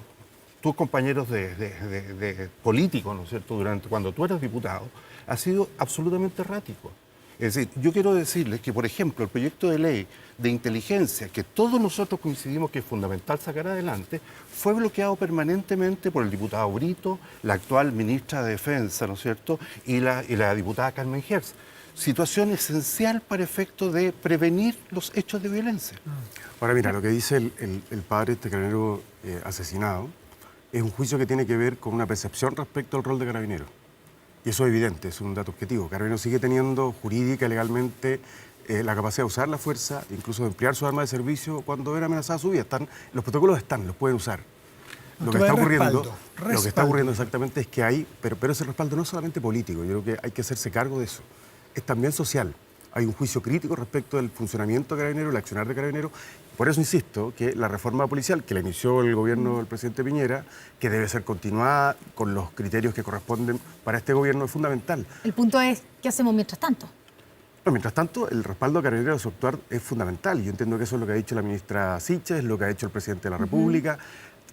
tus compañeros de políticos, ¿no es cierto?, cuando tú eras diputado, ha sido absolutamente errático. Es decir, yo quiero decirles que, por ejemplo, el proyecto de ley de inteligencia, que todos nosotros coincidimos que es fundamental sacar adelante, fue bloqueado permanentemente por el diputado Brito, la actual ministra de Defensa, ¿no es cierto?, y la diputada Carmen Gers. Situación esencial para efecto de prevenir los hechos de violencia. Ahora mira, lo que dice el padre de este carabinero asesinado es un juicio que tiene que ver con una percepción respecto al rol de Carabineros. Y eso es evidente, es un dato objetivo. Carabineros sigue teniendo jurídica, legalmente, la capacidad de usar la fuerza, incluso de emplear su arma de servicio cuando ven amenazada su vida. Los protocolos están, los pueden usar. Lo que está ocurriendo exactamente es que hay, pero ese respaldo no es solamente político, yo creo que hay que hacerse cargo de eso. Es también social. Hay un juicio crítico respecto del funcionamiento de Carabineros, el accionar de Carabineros. Por eso insisto que la reforma policial que la inició el gobierno del presidente Piñera, que debe ser continuada con los criterios que corresponden para este gobierno, es fundamental. El punto es, ¿qué hacemos mientras tanto? Bueno, mientras tanto, el respaldo a Carabineros a su actuar es fundamental. Yo entiendo que eso es lo que ha dicho la ministra Siches, es lo que ha hecho el presidente de la República.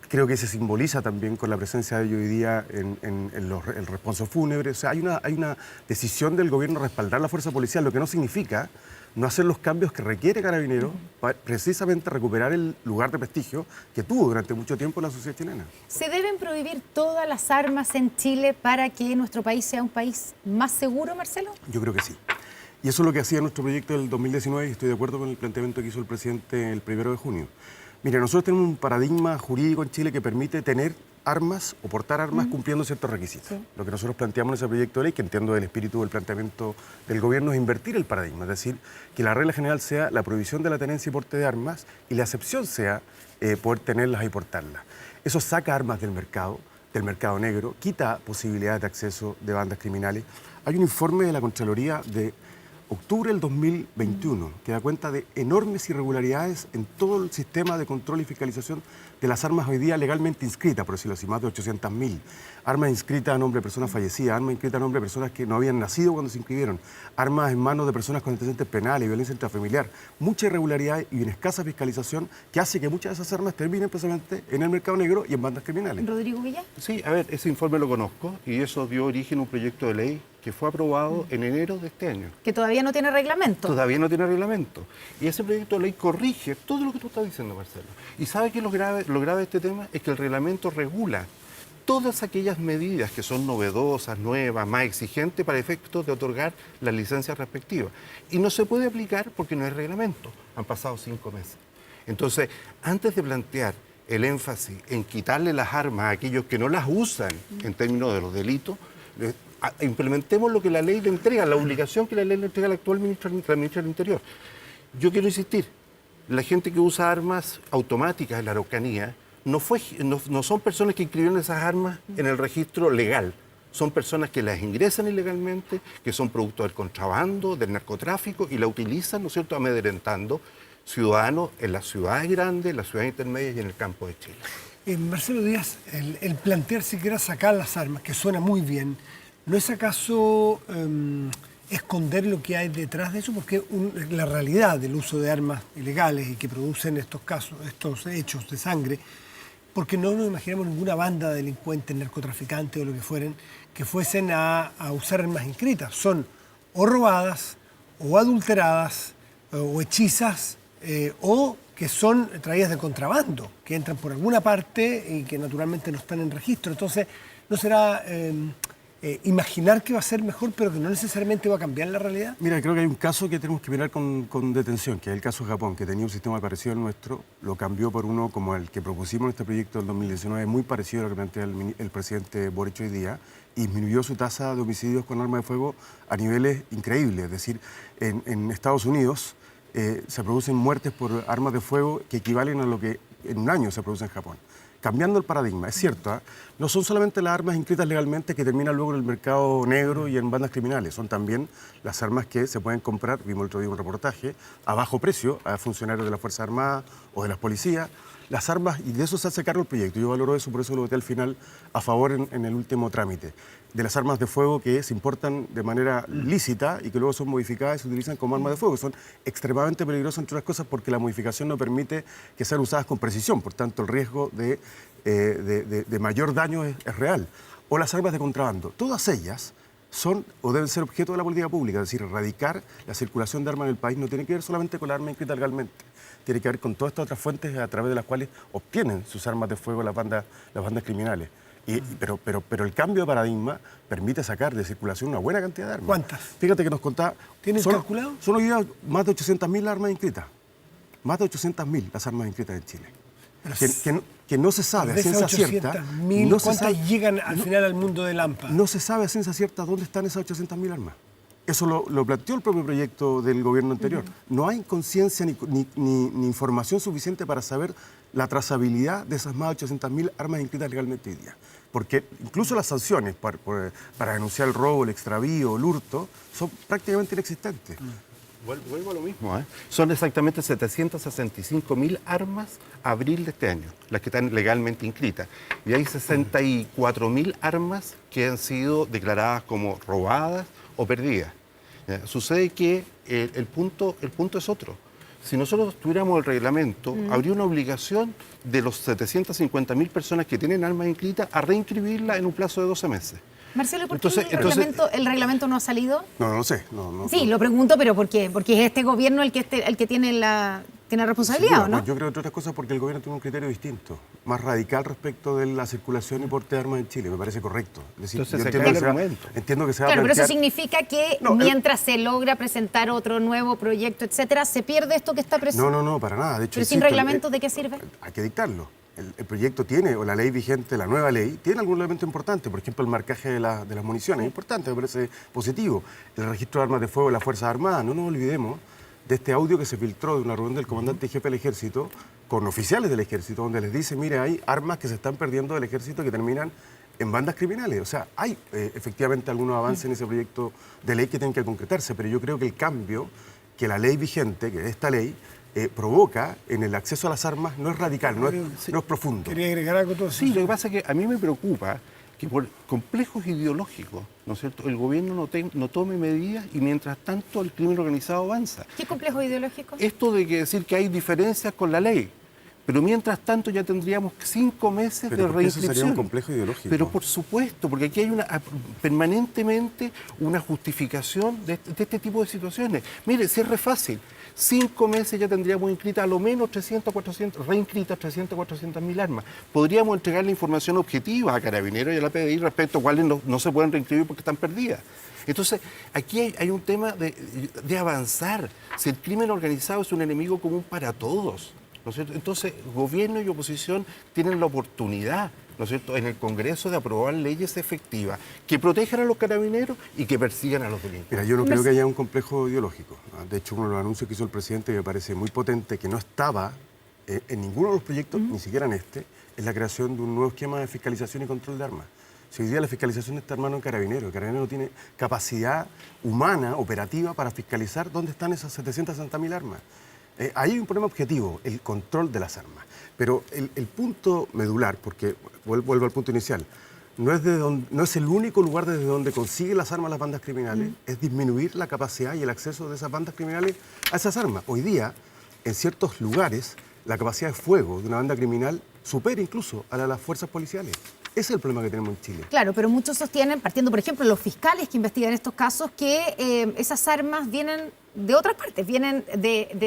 Creo que se simboliza también con la presencia de ellos hoy día en el responso fúnebre. O sea, hay una decisión del gobierno de respaldar la fuerza policial, lo que no significa no hacer los cambios que requiere Carabineros para precisamente recuperar el lugar de prestigio que tuvo durante mucho tiempo la sociedad chilena. ¿Se deben prohibir todas las armas en Chile para que nuestro país sea un país más seguro, Marcelo? Yo creo que sí. Y eso es lo que hacía nuestro proyecto del 2019 y estoy de acuerdo con el planteamiento que hizo el presidente el 1 de junio. Mira, nosotros tenemos un paradigma jurídico en Chile que permite tener armas o portar armas cumpliendo ciertos requisitos. Sí. Lo que nosotros planteamos en ese proyecto de ley, que entiendo del espíritu del planteamiento del gobierno, es invertir el paradigma, es decir, que la regla general sea la prohibición de la tenencia y porte de armas y la excepción sea poder tenerlas y portarlas. Eso saca armas del mercado negro, quita posibilidades de acceso de bandas criminales. Hay un informe de la Contraloría de octubre del 2021, que da cuenta de enormes irregularidades en todo el sistema de control y fiscalización de las armas hoy día legalmente inscritas, por decirlo así, más de 800.000. Armas inscritas a nombre de personas fallecidas, armas inscritas a nombre de personas que no habían nacido cuando se inscribieron, armas en manos de personas con antecedentes penales, violencia intrafamiliar, mucha irregularidad y una escasa fiscalización que hace que muchas de esas armas terminen precisamente en el mercado negro y en bandas criminales. Rodrigo Villa. Sí, a ver, ese informe lo conozco y eso dio origen a un proyecto de ley que fue aprobado en enero de este año. Que todavía no tiene reglamento. Todavía no tiene reglamento. Y ese proyecto de ley corrige todo lo que tú estás diciendo, Marcelo. ¿Y sabe qué es lo grave de este tema? Es que el reglamento regula todas aquellas medidas que son novedosas, nuevas, más exigentes para efectos de otorgar las licencias respectivas. Y no se puede aplicar porque no hay reglamento. Han pasado 5 meses. Entonces, antes de plantear el énfasis en quitarle las armas a aquellos que no las usan en términos de los delitos, implementemos lo que la ley le entrega, la obligación que la ley le entrega al actual ministra del Interior. Yo quiero insistir, la gente que usa armas automáticas en la Araucanía no son personas que inscribieron esas armas en el registro legal, son personas que las ingresan ilegalmente, que son producto del contrabando, del narcotráfico y la utilizan, ¿no es cierto?, amedrentando ciudadanos en las ciudades grandes, en las ciudades intermedias y en el campo de Chile. Marcelo Díaz, el plantear siquiera sacar las armas, que suena muy bien, ¿no es acaso esconder lo que hay detrás de eso? Porque la realidad del uso de armas ilegales y que producen estos casos, estos hechos de sangre, porque no nos imaginamos ninguna banda de delincuentes, narcotraficantes o lo que fueren, que fuesen a usar armas inscritas. Son o robadas, o adulteradas, o hechizas, o que son traídas de contrabando, que entran por alguna parte y que naturalmente no están en registro. Entonces, ¿no será imaginar que va a ser mejor, pero que no necesariamente va a cambiar la realidad? Mira, creo que hay un caso que tenemos que mirar con detención, que es el caso de Japón, que tenía un sistema parecido al nuestro, lo cambió por uno como el que propusimos en este proyecto del 2019, muy parecido a lo que plantea el presidente Boric hoy día, y disminuyó su tasa de homicidios con armas de fuego a niveles increíbles. Es decir, en Estados Unidos se producen muertes por armas de fuego que equivalen a lo que en un año se produce en Japón. Cambiando el paradigma, es cierto, no son solamente las armas inscritas legalmente que terminan luego en el mercado negro y en bandas criminales, son también las armas que se pueden comprar, vimos el otro día un reportaje, a bajo precio a funcionarios de las Fuerzas Armadas o de las policías. Las armas, y de eso se hace cargo el proyecto, yo valoro eso, por eso lo voté al final a favor en el último trámite, de las armas de fuego que se importan de manera lícita y que luego son modificadas y se utilizan como armas de fuego. Son extremadamente peligrosas, entre otras cosas, porque la modificación no permite que sean usadas con precisión, por tanto el riesgo de mayor daño es real. O las armas de contrabando, todas ellas son o deben ser objeto de la política pública, es decir, erradicar la circulación de armas en el país no tiene que ver solamente con la arma inscrita legalmente, tiene que ver con todas estas otras fuentes a través de las cuales obtienen sus armas de fuego las bandas criminales. Pero el cambio de paradigma permite sacar de circulación una buena cantidad de armas. ¿Cuántas? Fíjate que nos contaba... ¿Tienes calculado? Son hoy día más de 800.000 armas inscritas. Más de 800.000 las armas inscritas en Chile. Que no se sabe a ciencia cierta... ¿Cuántas llegan al final al mundo del AMPA? No se sabe a ciencia cierta dónde están esas 800.000 armas. Eso lo planteó el propio proyecto del gobierno anterior. No hay conciencia ni información suficiente para saber la trazabilidad de esas más de 800.000 armas inscritas legalmente hoy día. Porque incluso las sanciones para denunciar el robo, el extravío, el hurto, son prácticamente inexistentes. Vuelvo a lo mismo, Son exactamente 765.000 armas a abril de este año, las que están legalmente inscritas. Y hay 64.000 armas que han sido declaradas como robadas o perdidas. Sucede que el punto es otro. Si nosotros tuviéramos el reglamento, habría una obligación de los 750.000 personas que tienen armas inscritas a reinscribirlas en un plazo de 12 meses. Marcelo, ¿por qué el reglamento no ha salido? No lo sé. Sí, lo pregunto, pero ¿por qué? Porque es este gobierno el que tiene la responsabilidad, ¿o no? Pues yo creo, entre otras cosas, porque el gobierno tiene un criterio distinto, más radical respecto de la circulación y porte de armas en Chile. Me parece correcto. Es decir, entonces entiendo que se va a plantear... pero eso significa que mientras se logra presentar otro nuevo proyecto, etcétera, ¿se pierde esto que está presente? No, para nada. De hecho, pero sin reglamento, ¿de qué sirve? Hay que dictarlo. El proyecto tiene, o la ley vigente, la nueva ley, tiene algún elemento importante. Por ejemplo, el marcaje de las municiones es importante, me parece positivo. El registro de armas de fuego de las Fuerzas Armadas, no nos olvidemos de este audio que se filtró de una reunión del comandante jefe del Ejército con oficiales del Ejército, donde les dice, mire, hay armas que se están perdiendo del Ejército que terminan en bandas criminales. O sea, hay efectivamente algunos avances en ese proyecto de ley que tienen que concretarse, pero yo creo que el cambio que la ley vigente, que esta ley, provoca en el acceso a las armas no es radical, no es profundo. ¿Quería agregar algo tú? Sí, lo que pasa es que a mí me preocupa que por complejos ideológicos, ¿no es cierto?, el gobierno no tome medidas y mientras tanto el crimen organizado avanza. ¿Qué complejo ideológico? Esto de decir que hay diferencias con la ley, pero mientras tanto ya tendríamos 5 meses de reinscripción. Eso sería un complejo ideológico. Pero por supuesto, porque aquí hay permanentemente una justificación de este tipo de situaciones. Mire, si es re fácil, 5 meses ya tendríamos inscritas a lo menos 300, 400, reinscritas 300, 400 mil armas. Podríamos entregar la información objetiva a Carabineros y a la PDI respecto a cuáles no se pueden reinscribir porque están perdidas. Entonces, aquí hay un tema de avanzar. Si el crimen organizado es un enemigo común para todos, ¿no es cierto? Entonces, gobierno y oposición tienen la oportunidad, ¿no es cierto?, en el Congreso de aprobar leyes efectivas que protejan a los carabineros y que persigan a los delincuentes. Mira, yo no creo que haya un complejo ideológico. De hecho, uno de los anuncios que hizo el presidente me parece muy potente, que no estaba en ninguno de los proyectos, ni siquiera en este, es la creación de un nuevo esquema de fiscalización y control de armas. Si hoy día la fiscalización está en manos de Carabineros, el Carabinero tiene capacidad humana, operativa, para fiscalizar dónde están esas 760.000 armas. Ahí hay un problema objetivo, el control de las armas. Pero el punto medular, porque vuelvo al punto inicial, no es el único lugar desde donde consiguen las armas las bandas criminales, es disminuir la capacidad y el acceso de esas bandas criminales a esas armas. Hoy día, en ciertos lugares, la capacidad de fuego de una banda criminal supera incluso a la de las fuerzas policiales. Ese es el problema que tenemos en Chile. Claro, pero muchos sostienen, partiendo por ejemplo los fiscales que investigan estos casos, que esas armas vienen de otras partes, vienen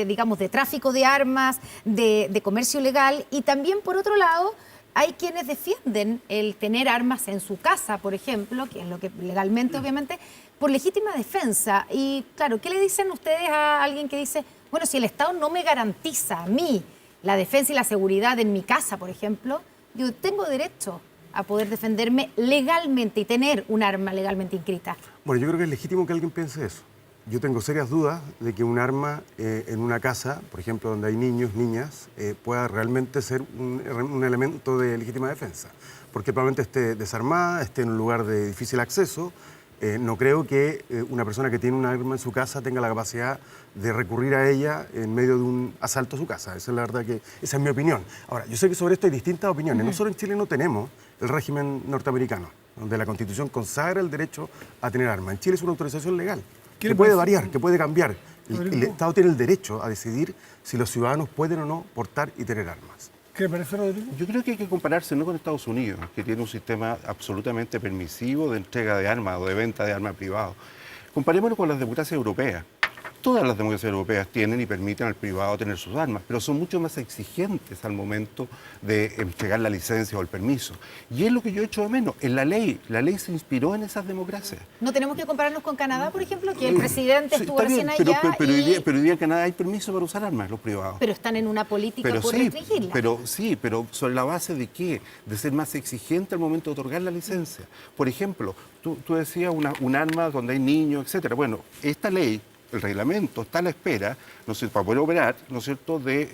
digamos, de tráfico de armas, de comercio ilegal, y también por otro lado hay quienes defienden el tener armas en su casa, por ejemplo, que es lo que legalmente obviamente, por legítima defensa. Y claro, ¿qué le dicen ustedes a alguien que dice, bueno, si el Estado no me garantiza a mí la defensa y la seguridad en mi casa, por ejemplo, yo tengo derecho a poder defenderme legalmente y tener un arma legalmente inscrita? Bueno, yo creo que es legítimo que alguien piense eso. Yo tengo serias dudas de que un arma en una casa, por ejemplo, donde hay niños, niñas, pueda realmente ser un elemento de legítima defensa. Porque probablemente esté desarmada, esté en un lugar de difícil acceso. No creo que una persona que tiene un arma en su casa tenga la capacidad de recurrir a ella en medio de un asalto a su casa. Esa es la verdad esa es mi opinión. Ahora, yo sé que sobre esto hay distintas opiniones. Nosotros en Chile no tenemos el régimen norteamericano, donde la Constitución consagra el derecho a tener armas. En Chile es una autorización legal, que puede variar, que puede cambiar. El Estado tiene el derecho a decidir si los ciudadanos pueden o no portar y tener armas. ¿Qué le parece, Rodrigo? Yo creo que hay que compararse no con Estados Unidos, que tiene un sistema absolutamente permisivo de entrega de armas o de venta de armas privados. Comparémonos con las democracias europeas. Todas las democracias europeas tienen y permiten al privado tener sus armas, pero son mucho más exigentes al momento de entregar la licencia o el permiso. Y es lo que yo echo de menos. En la ley se inspiró en esas democracias. ¿No tenemos que compararnos con Canadá, por ejemplo, que el presidente estuvo recién allá? Pero hoy día en Canadá hay permiso para usar armas, los privados. Pero están en una política por restringirla. Pero ¿sobre la base de qué? De ser más exigente al momento de otorgar la licencia. Por ejemplo, tú decías un arma donde hay niños, etcétera. Bueno, esta ley, el reglamento, está a la espera, ¿no es cierto?, para poder operar, ¿no es cierto?, de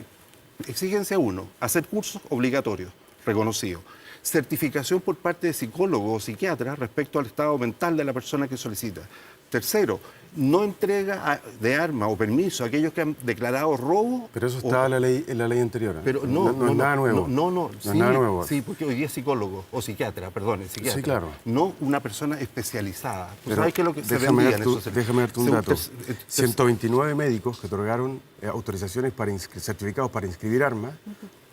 exigencia 1, hacer cursos obligatorios, reconocidos. Certificación por parte de psicólogo o psiquiatra respecto al estado mental de la persona que solicita. Tercero, no entrega de arma o permiso a aquellos que han declarado robo. Pero eso estaba en la ley anterior. Pero no es nada nuevo. No es nada nuevo. Sí, porque hoy día es psicólogo o psiquiatra, perdón, psiquiatra. Sí, claro. No una persona especializada. ¿Sabes qué es lo que se vendía en esos servicios? Déjame darte un dato. 129 médicos que otorgaron autorizaciones certificados para inscribir armas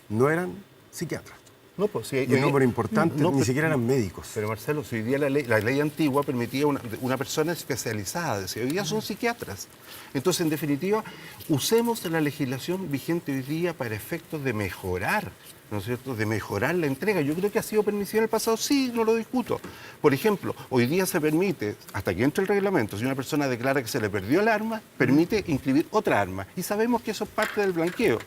no eran psiquiatras. No, pues, y un número importante, ni siquiera eran médicos. Pero Marcelo, si hoy día la ley antigua permitía una persona especializada, decía, hoy día son psiquiatras. Entonces, en definitiva, usemos la legislación vigente hoy día para efectos de mejorar, ¿no es cierto?, de mejorar la entrega. Yo creo que ha sido permisivo en el pasado, sí, no lo discuto. Por ejemplo, hoy día se permite, hasta que entre el reglamento, si una persona declara que se le perdió el arma, permite inscribir otra arma. Y sabemos que eso es parte del blanqueo,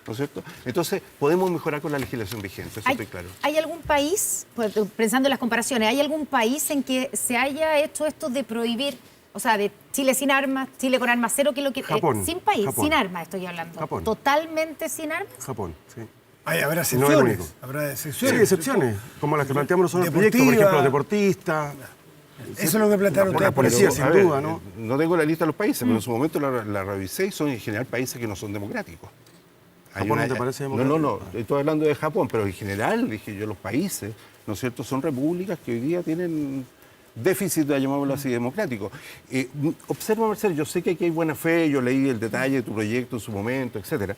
¿no es cierto? Entonces, podemos mejorar con la legislación vigente, eso estoy claro. ¿Hay algún país, pues, pensando en las comparaciones, hay algún país en que se haya hecho esto de prohibir, o sea, de Chile sin armas, Chile con armas cero, que es lo que... Japón. sin país, Japón. sin armas estoy hablando. Japón. ¿Totalmente sin armas? Japón, sí. Habrá No excepciones. es el único. Habrá excepciones. Sí, excepciones, como las que planteamos nosotros en el proyecto, por Deportiva. ejemplo, los deportistas. Eso es lo que plantearon La ustedes. policía, pero- sin a ver, duda, ¿no? No tengo la lista de los países, pero en su momento la revisé y son en general países que no son democráticos. Hay ¿Japón no te parece No, democrático? estoy hablando de Japón, pero en general, dije yo, los países, ¿no es cierto?, son repúblicas que hoy día tienen déficit, llamémoslo así, democrático. Observa, Marcelo, yo sé que aquí hay buena fe, yo leí el detalle de tu proyecto en su momento, etcétera.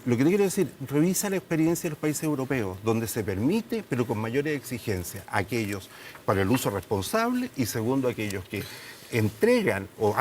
Lo que te quiero decir, revisa la experiencia de los países europeos, donde se permite, pero con mayores exigencias, aquellos para el uso responsable y segundo, aquellos que entregan o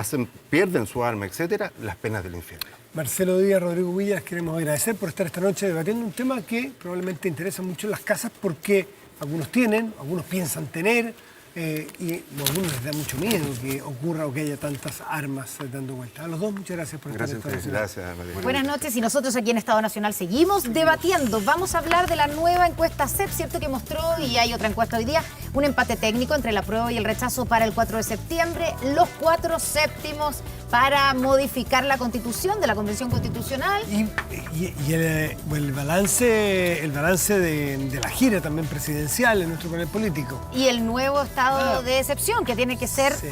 pierden su arma, etcétera, las penas del infierno. Marcelo Díaz, Rodrigo Villas, queremos agradecer por estar esta noche debatiendo un tema que probablemente interesa mucho en las casas porque algunos tienen, algunos piensan tener y a algunos les da mucho miedo que ocurra o que haya tantas armas dando vueltas. A los dos, muchas gracias por estar esta noche. Gracias, María. Buenas noches y nosotros aquí en Estado Nacional seguimos debatiendo. Vamos a hablar de la nueva encuesta CEP, cierto que mostró, y hay otra encuesta hoy día, un empate técnico entre el apruebo y el rechazo para el 4 de septiembre, los 4 séptimos para modificar la Constitución de la Convención Constitucional. Y el balance de la gira también presidencial en nuestro panel político. Y el nuevo estado de excepción, que tiene que ser, Sí.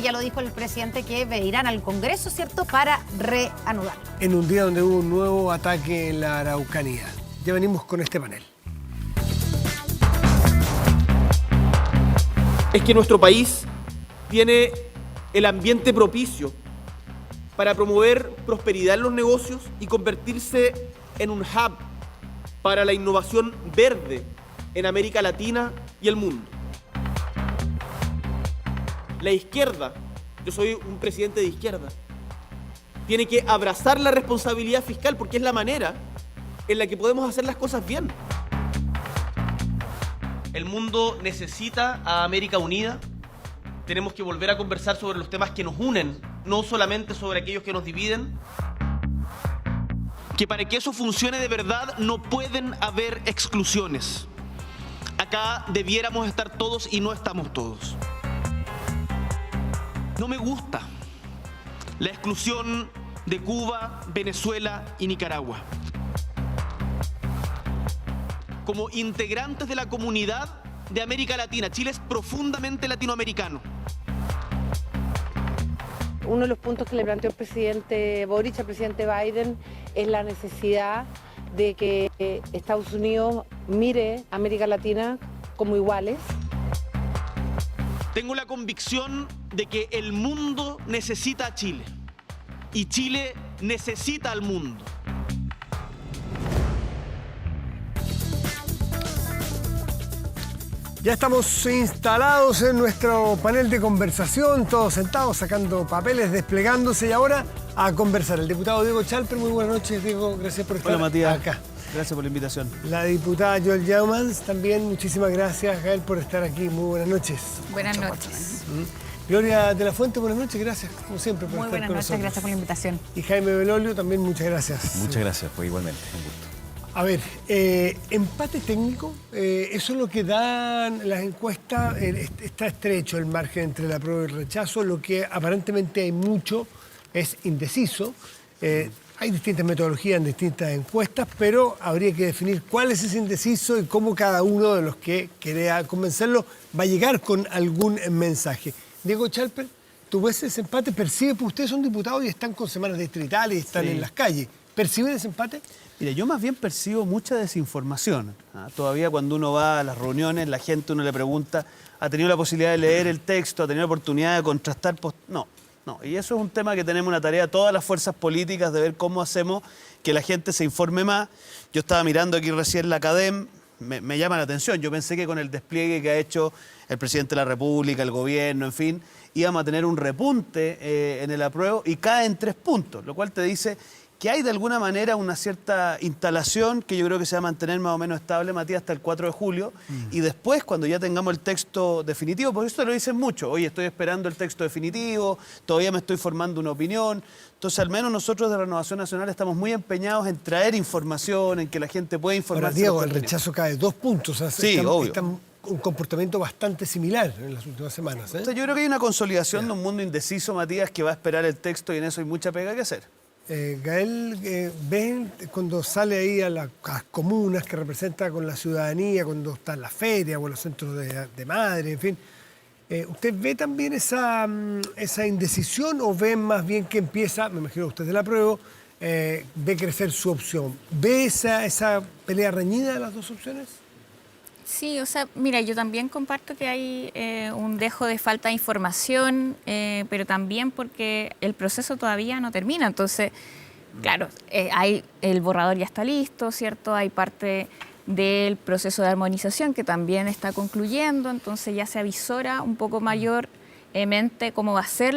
ya lo dijo el presidente, que irán al Congreso, ¿cierto?, para reanudar. En un día donde hubo un nuevo ataque en la Araucanía. Ya venimos con este panel. Es que nuestro país tiene el ambiente propicio para promover prosperidad en los negocios y convertirse en un hub para la innovación verde en América Latina y el mundo. La izquierda, yo soy un presidente de izquierda, tiene que abrazar la responsabilidad fiscal porque es la manera en la que podemos hacer las cosas bien. El mundo necesita a América unida. Tenemos que volver a conversar sobre los temas que nos unen, no solamente sobre aquellos que nos dividen. Que para que eso funcione de verdad no pueden haber exclusiones. Acá debiéramos estar todos y no estamos todos. No me gusta la exclusión de Cuba, Venezuela y Nicaragua. Como integrantes de la comunidad de América Latina, Chile es profundamente latinoamericano. Uno de los puntos que le planteó el presidente Boric al presidente Biden es la necesidad de que Estados Unidos mire a América Latina como iguales. Tengo la convicción de que el mundo necesita a Chile y Chile necesita al mundo. Ya estamos instalados en nuestro panel de conversación, todos sentados, sacando papeles, desplegándose y ahora a conversar. El diputado Diego Chalper, muy buenas noches, Diego, gracias por estar Hola, Matías. acá. Gracias por la invitación. La diputada Joel Yaumans, también muchísimas gracias, Gael, por estar aquí. Muy buenas noches. Buenas noches. Gloria de la Fuente, buenas noches, gracias, como siempre, por Muy estar buenas con noches, nosotros. gracias por la invitación. Y Jaime Belolio, también muchas gracias. Muchas gracias, pues igualmente, un gusto. A ver, empate técnico, eso es lo que dan las encuestas, está estrecho el margen entre el apruebo y el rechazo, lo que aparentemente hay mucho es indeciso. Hay distintas metodologías en distintas encuestas, pero habría que definir cuál es ese indeciso y cómo cada uno de los que quiera convencerlo va a llegar con algún mensaje. Diego Chalper, ¿tú ves ese empate? ¿Percibe? Pues ustedes son diputados y están con semanas distritales y están en las calles. ¿Perciben ese empate? Mira, yo más bien percibo mucha desinformación. Todavía cuando uno va a las reuniones, la gente uno le pregunta, ¿ha tenido la posibilidad de leer el texto? ¿Ha tenido la oportunidad de contrastar? No. Y eso es un tema que tenemos una tarea todas las fuerzas políticas de ver cómo hacemos que la gente se informe más. Yo estaba mirando aquí recién la Academ, me llama la atención. Yo pensé que con el despliegue que ha hecho el presidente de la República, el gobierno, en fin, íbamos a tener un repunte en el apruebo y cae en 3 puntos, lo cual te dice que hay de alguna manera una cierta instalación que yo creo que se va a mantener más o menos estable, Matías, hasta el 4 de julio. Y después, cuando ya tengamos el texto definitivo, porque esto lo dicen mucho, oye, estoy esperando el texto definitivo, todavía me estoy formando una opinión. Entonces, al menos nosotros de Renovación Nacional estamos muy empeñados en traer información, en que la gente pueda informarse. Ahora, Diego, el rechazo cae 2 puntos. O sea, sí, obvio. Están un comportamiento bastante similar en las últimas semanas. Entonces, yo creo que hay una consolidación de un mundo indeciso, Matías, que va a esperar el texto y en eso hay mucha pega que hacer. Gael, ¿ven cuando sale ahí a las comunas que representa con la ciudadanía, cuando está en la feria o en los centros de madre, en fin? ¿Usted ve también esa indecisión o ve más bien que empieza, me imagino usted de la prueba, ve crecer su opción? ¿Ve esa pelea reñida de las dos opciones? Sí, o sea, mira, yo también comparto que hay un dejo de falta de información, pero también porque el proceso todavía no termina. Entonces, claro, el borrador ya está listo, ¿cierto? Hay parte del proceso de armonización que también está concluyendo, entonces ya se avisora un poco mayormente cómo va a ser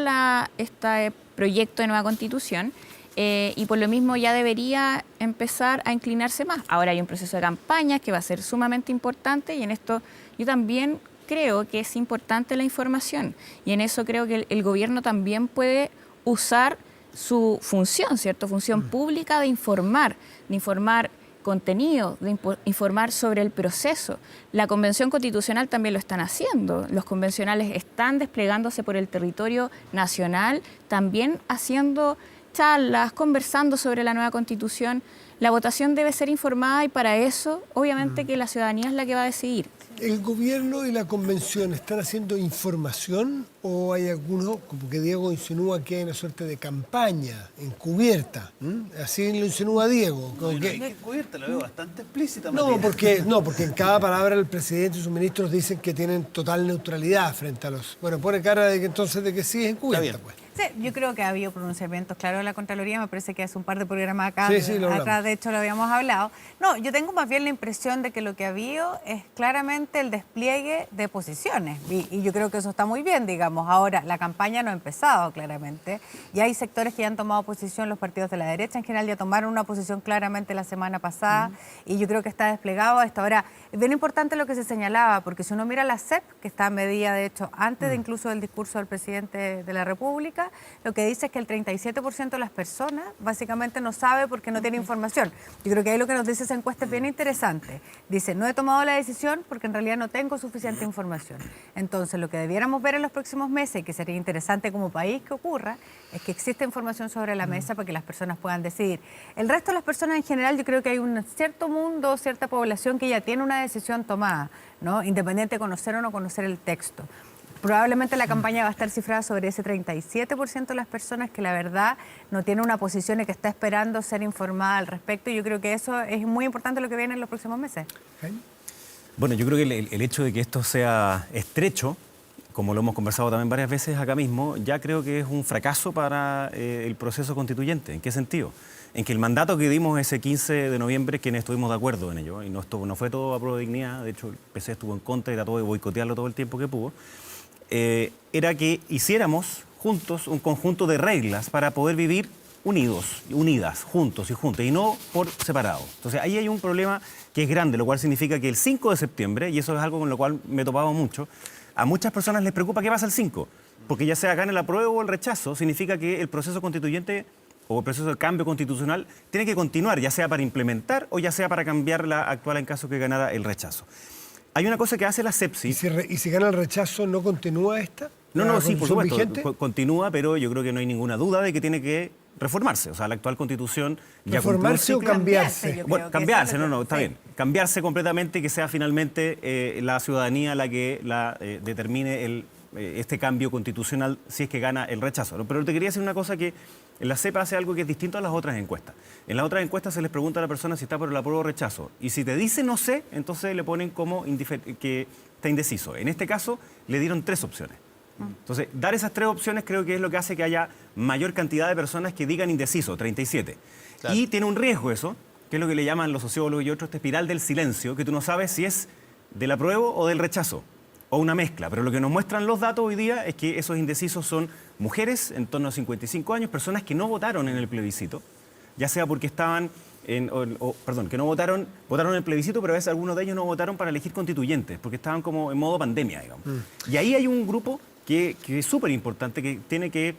este proyecto de nueva constitución. Y por lo mismo ya debería empezar a inclinarse más. Ahora hay un proceso de campaña que va a ser sumamente importante y en esto yo también creo que es importante la información y en eso creo que el gobierno también puede usar su función, ¿cierto? Función pública de informar contenido, de informar sobre el proceso. La Convención Constitucional también lo están haciendo. Los convencionales están desplegándose por el territorio nacional, también haciendo charlas, conversando sobre la nueva Constitución. La votación debe ser informada y para eso, obviamente, que la ciudadanía es la que va a decidir. ¿El gobierno y la convención están haciendo información o hay algunos, como que Diego insinúa que hay una suerte de campaña encubierta? Así lo insinúa Diego. No encubierta, la veo bastante explícita. No, porque en cada palabra el presidente y sus ministros dicen que tienen total neutralidad frente a los... Bueno, pone cara de que entonces de que sí es encubierta, pues. Sí, yo creo que ha habido pronunciamientos claros de la Contraloría, me parece que hace un par de programas acá, atrás de hecho lo habíamos hablado. No, yo tengo más bien la impresión de que lo que ha habido es claramente el despliegue de posiciones y yo creo que eso está muy bien, digamos. Ahora, la campaña no ha empezado claramente y hay sectores que ya han tomado posición, los partidos de la derecha en general ya tomaron una posición claramente la semana pasada y yo creo que está desplegado hasta ahora. Es bien importante lo que se señalaba, porque si uno mira la CEP, que está medida de hecho antes de incluso del discurso del presidente de la República, lo que dice es que el 37% de las personas básicamente no sabe porque no tiene información. Yo creo que ahí lo que nos dice esa encuesta es bien interesante. Dice, no he tomado la decisión porque en realidad no tengo suficiente información. Entonces, lo que debiéramos ver en los próximos meses, que sería interesante como país que ocurra, es que exista información sobre la mesa para que las personas puedan decidir. El resto de las personas en general, yo creo que hay un cierto mundo, cierta población que ya tiene una decisión tomada, ¿no? Independiente de conocer o no conocer el texto. Probablemente la campaña va a estar cifrada sobre ese 37% de las personas que la verdad no tiene una posición y que está esperando ser informada al respecto. Y yo creo que eso es muy importante lo que viene en los próximos meses. Bueno, yo creo que el hecho de que esto sea estrecho, como lo hemos conversado también varias veces acá mismo, ya creo que es un fracaso para el proceso constituyente. ¿En qué sentido? En que el mandato que dimos ese 15 de noviembre, quienes estuvimos de acuerdo en ello, y no fue todo a prueba de dignidad, de hecho el PC estuvo en contra y trató de boicotearlo todo el tiempo que pudo, era que hiciéramos juntos un conjunto de reglas para poder vivir unidas, juntos y juntas, y no por separado. Entonces ahí hay un problema que es grande, lo cual significa que el 5 de septiembre, y eso es algo con lo cual me he topado mucho, a muchas personas les preocupa qué pasa el 5, porque ya sea gane el apruebo o el rechazo, significa que el proceso constituyente o el proceso de cambio constitucional tiene que continuar, ya sea para implementar o ya sea para cambiar la actual en caso que ganara el rechazo. Hay una cosa que hace la CEPSI... ¿Y si gana el rechazo, no continúa esta? No, sí, por supuesto, continúa, pero yo creo que no hay ninguna duda de que tiene que reformarse. O sea, la actual Constitución ya ¿reformarse o cambiarse? Bueno, cambiarse, está bien. Cambiarse completamente y que sea finalmente la ciudadanía la que determine este cambio constitucional si es que gana el rechazo. Pero te quería decir una cosa que la CEP hace algo que es distinto a las otras encuestas. En las otras encuestas se les pregunta a la persona si está por el apruebo o rechazo. Y si te dice no sé, entonces le ponen como que está indeciso. En este caso, le dieron 3 opciones. Entonces, dar esas 3 opciones creo que es lo que hace que haya mayor cantidad de personas que digan indeciso, 37. Claro. Y tiene un riesgo eso, que es lo que le llaman los sociólogos y otros, esta espiral del silencio, que tú no sabes si es del apruebo o del rechazo, o una mezcla. Pero lo que nos muestran los datos hoy día es que esos indecisos son mujeres en torno a 55 años, personas que no votaron en el plebiscito, ya sea porque estaban... que no votaron en el plebiscito, pero a veces algunos de ellos no votaron para elegir constituyentes, porque estaban como en modo pandemia, digamos. Y ahí hay un grupo que es súper importante, que tiene que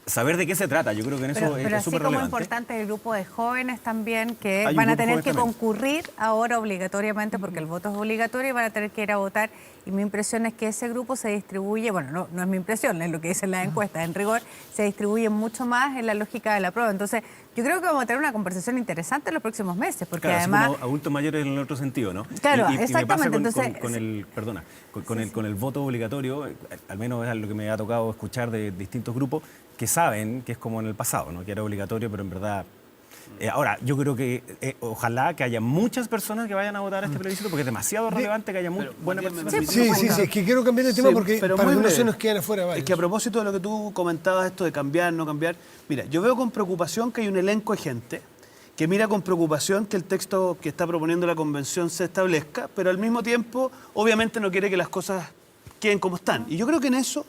saber de qué se trata. Yo creo que en eso Pero es así súper como relevante. importante el grupo de jóvenes también que Hay un van a grupo tener joven que también. concurrir ahora obligatoriamente porque el voto es obligatorio y van a tener que ir a votar. Y mi impresión es que ese grupo se distribuye, bueno, no es mi impresión, es lo que dicen las encuestas, en rigor se distribuye mucho más en la lógica de la prueba. Entonces, yo creo que vamos a tener una conversación interesante en los próximos meses, porque Claro, así además... como adultos mayores en el otro sentido, ¿no? Claro, y me pasa exactamente, con el voto obligatorio, al menos es lo que me ha tocado escuchar de distintos grupos que saben que es como en el pasado, ¿no? Que era obligatorio, pero en verdad... ahora, yo creo que ojalá que haya muchas personas que vayan a votar a este plebiscito, porque es demasiado relevante que haya buena participación. Sí, es que quiero cambiar de tema porque pero para muy que no breve. se nos queden afuera varios. Es que a propósito de lo que tú comentabas, esto de cambiar, no cambiar, mira, yo veo con preocupación que hay un elenco de gente que mira con preocupación que el texto que está proponiendo la convención se establezca, pero al mismo tiempo, obviamente, no quiere que las cosas queden como están. Y yo creo que en eso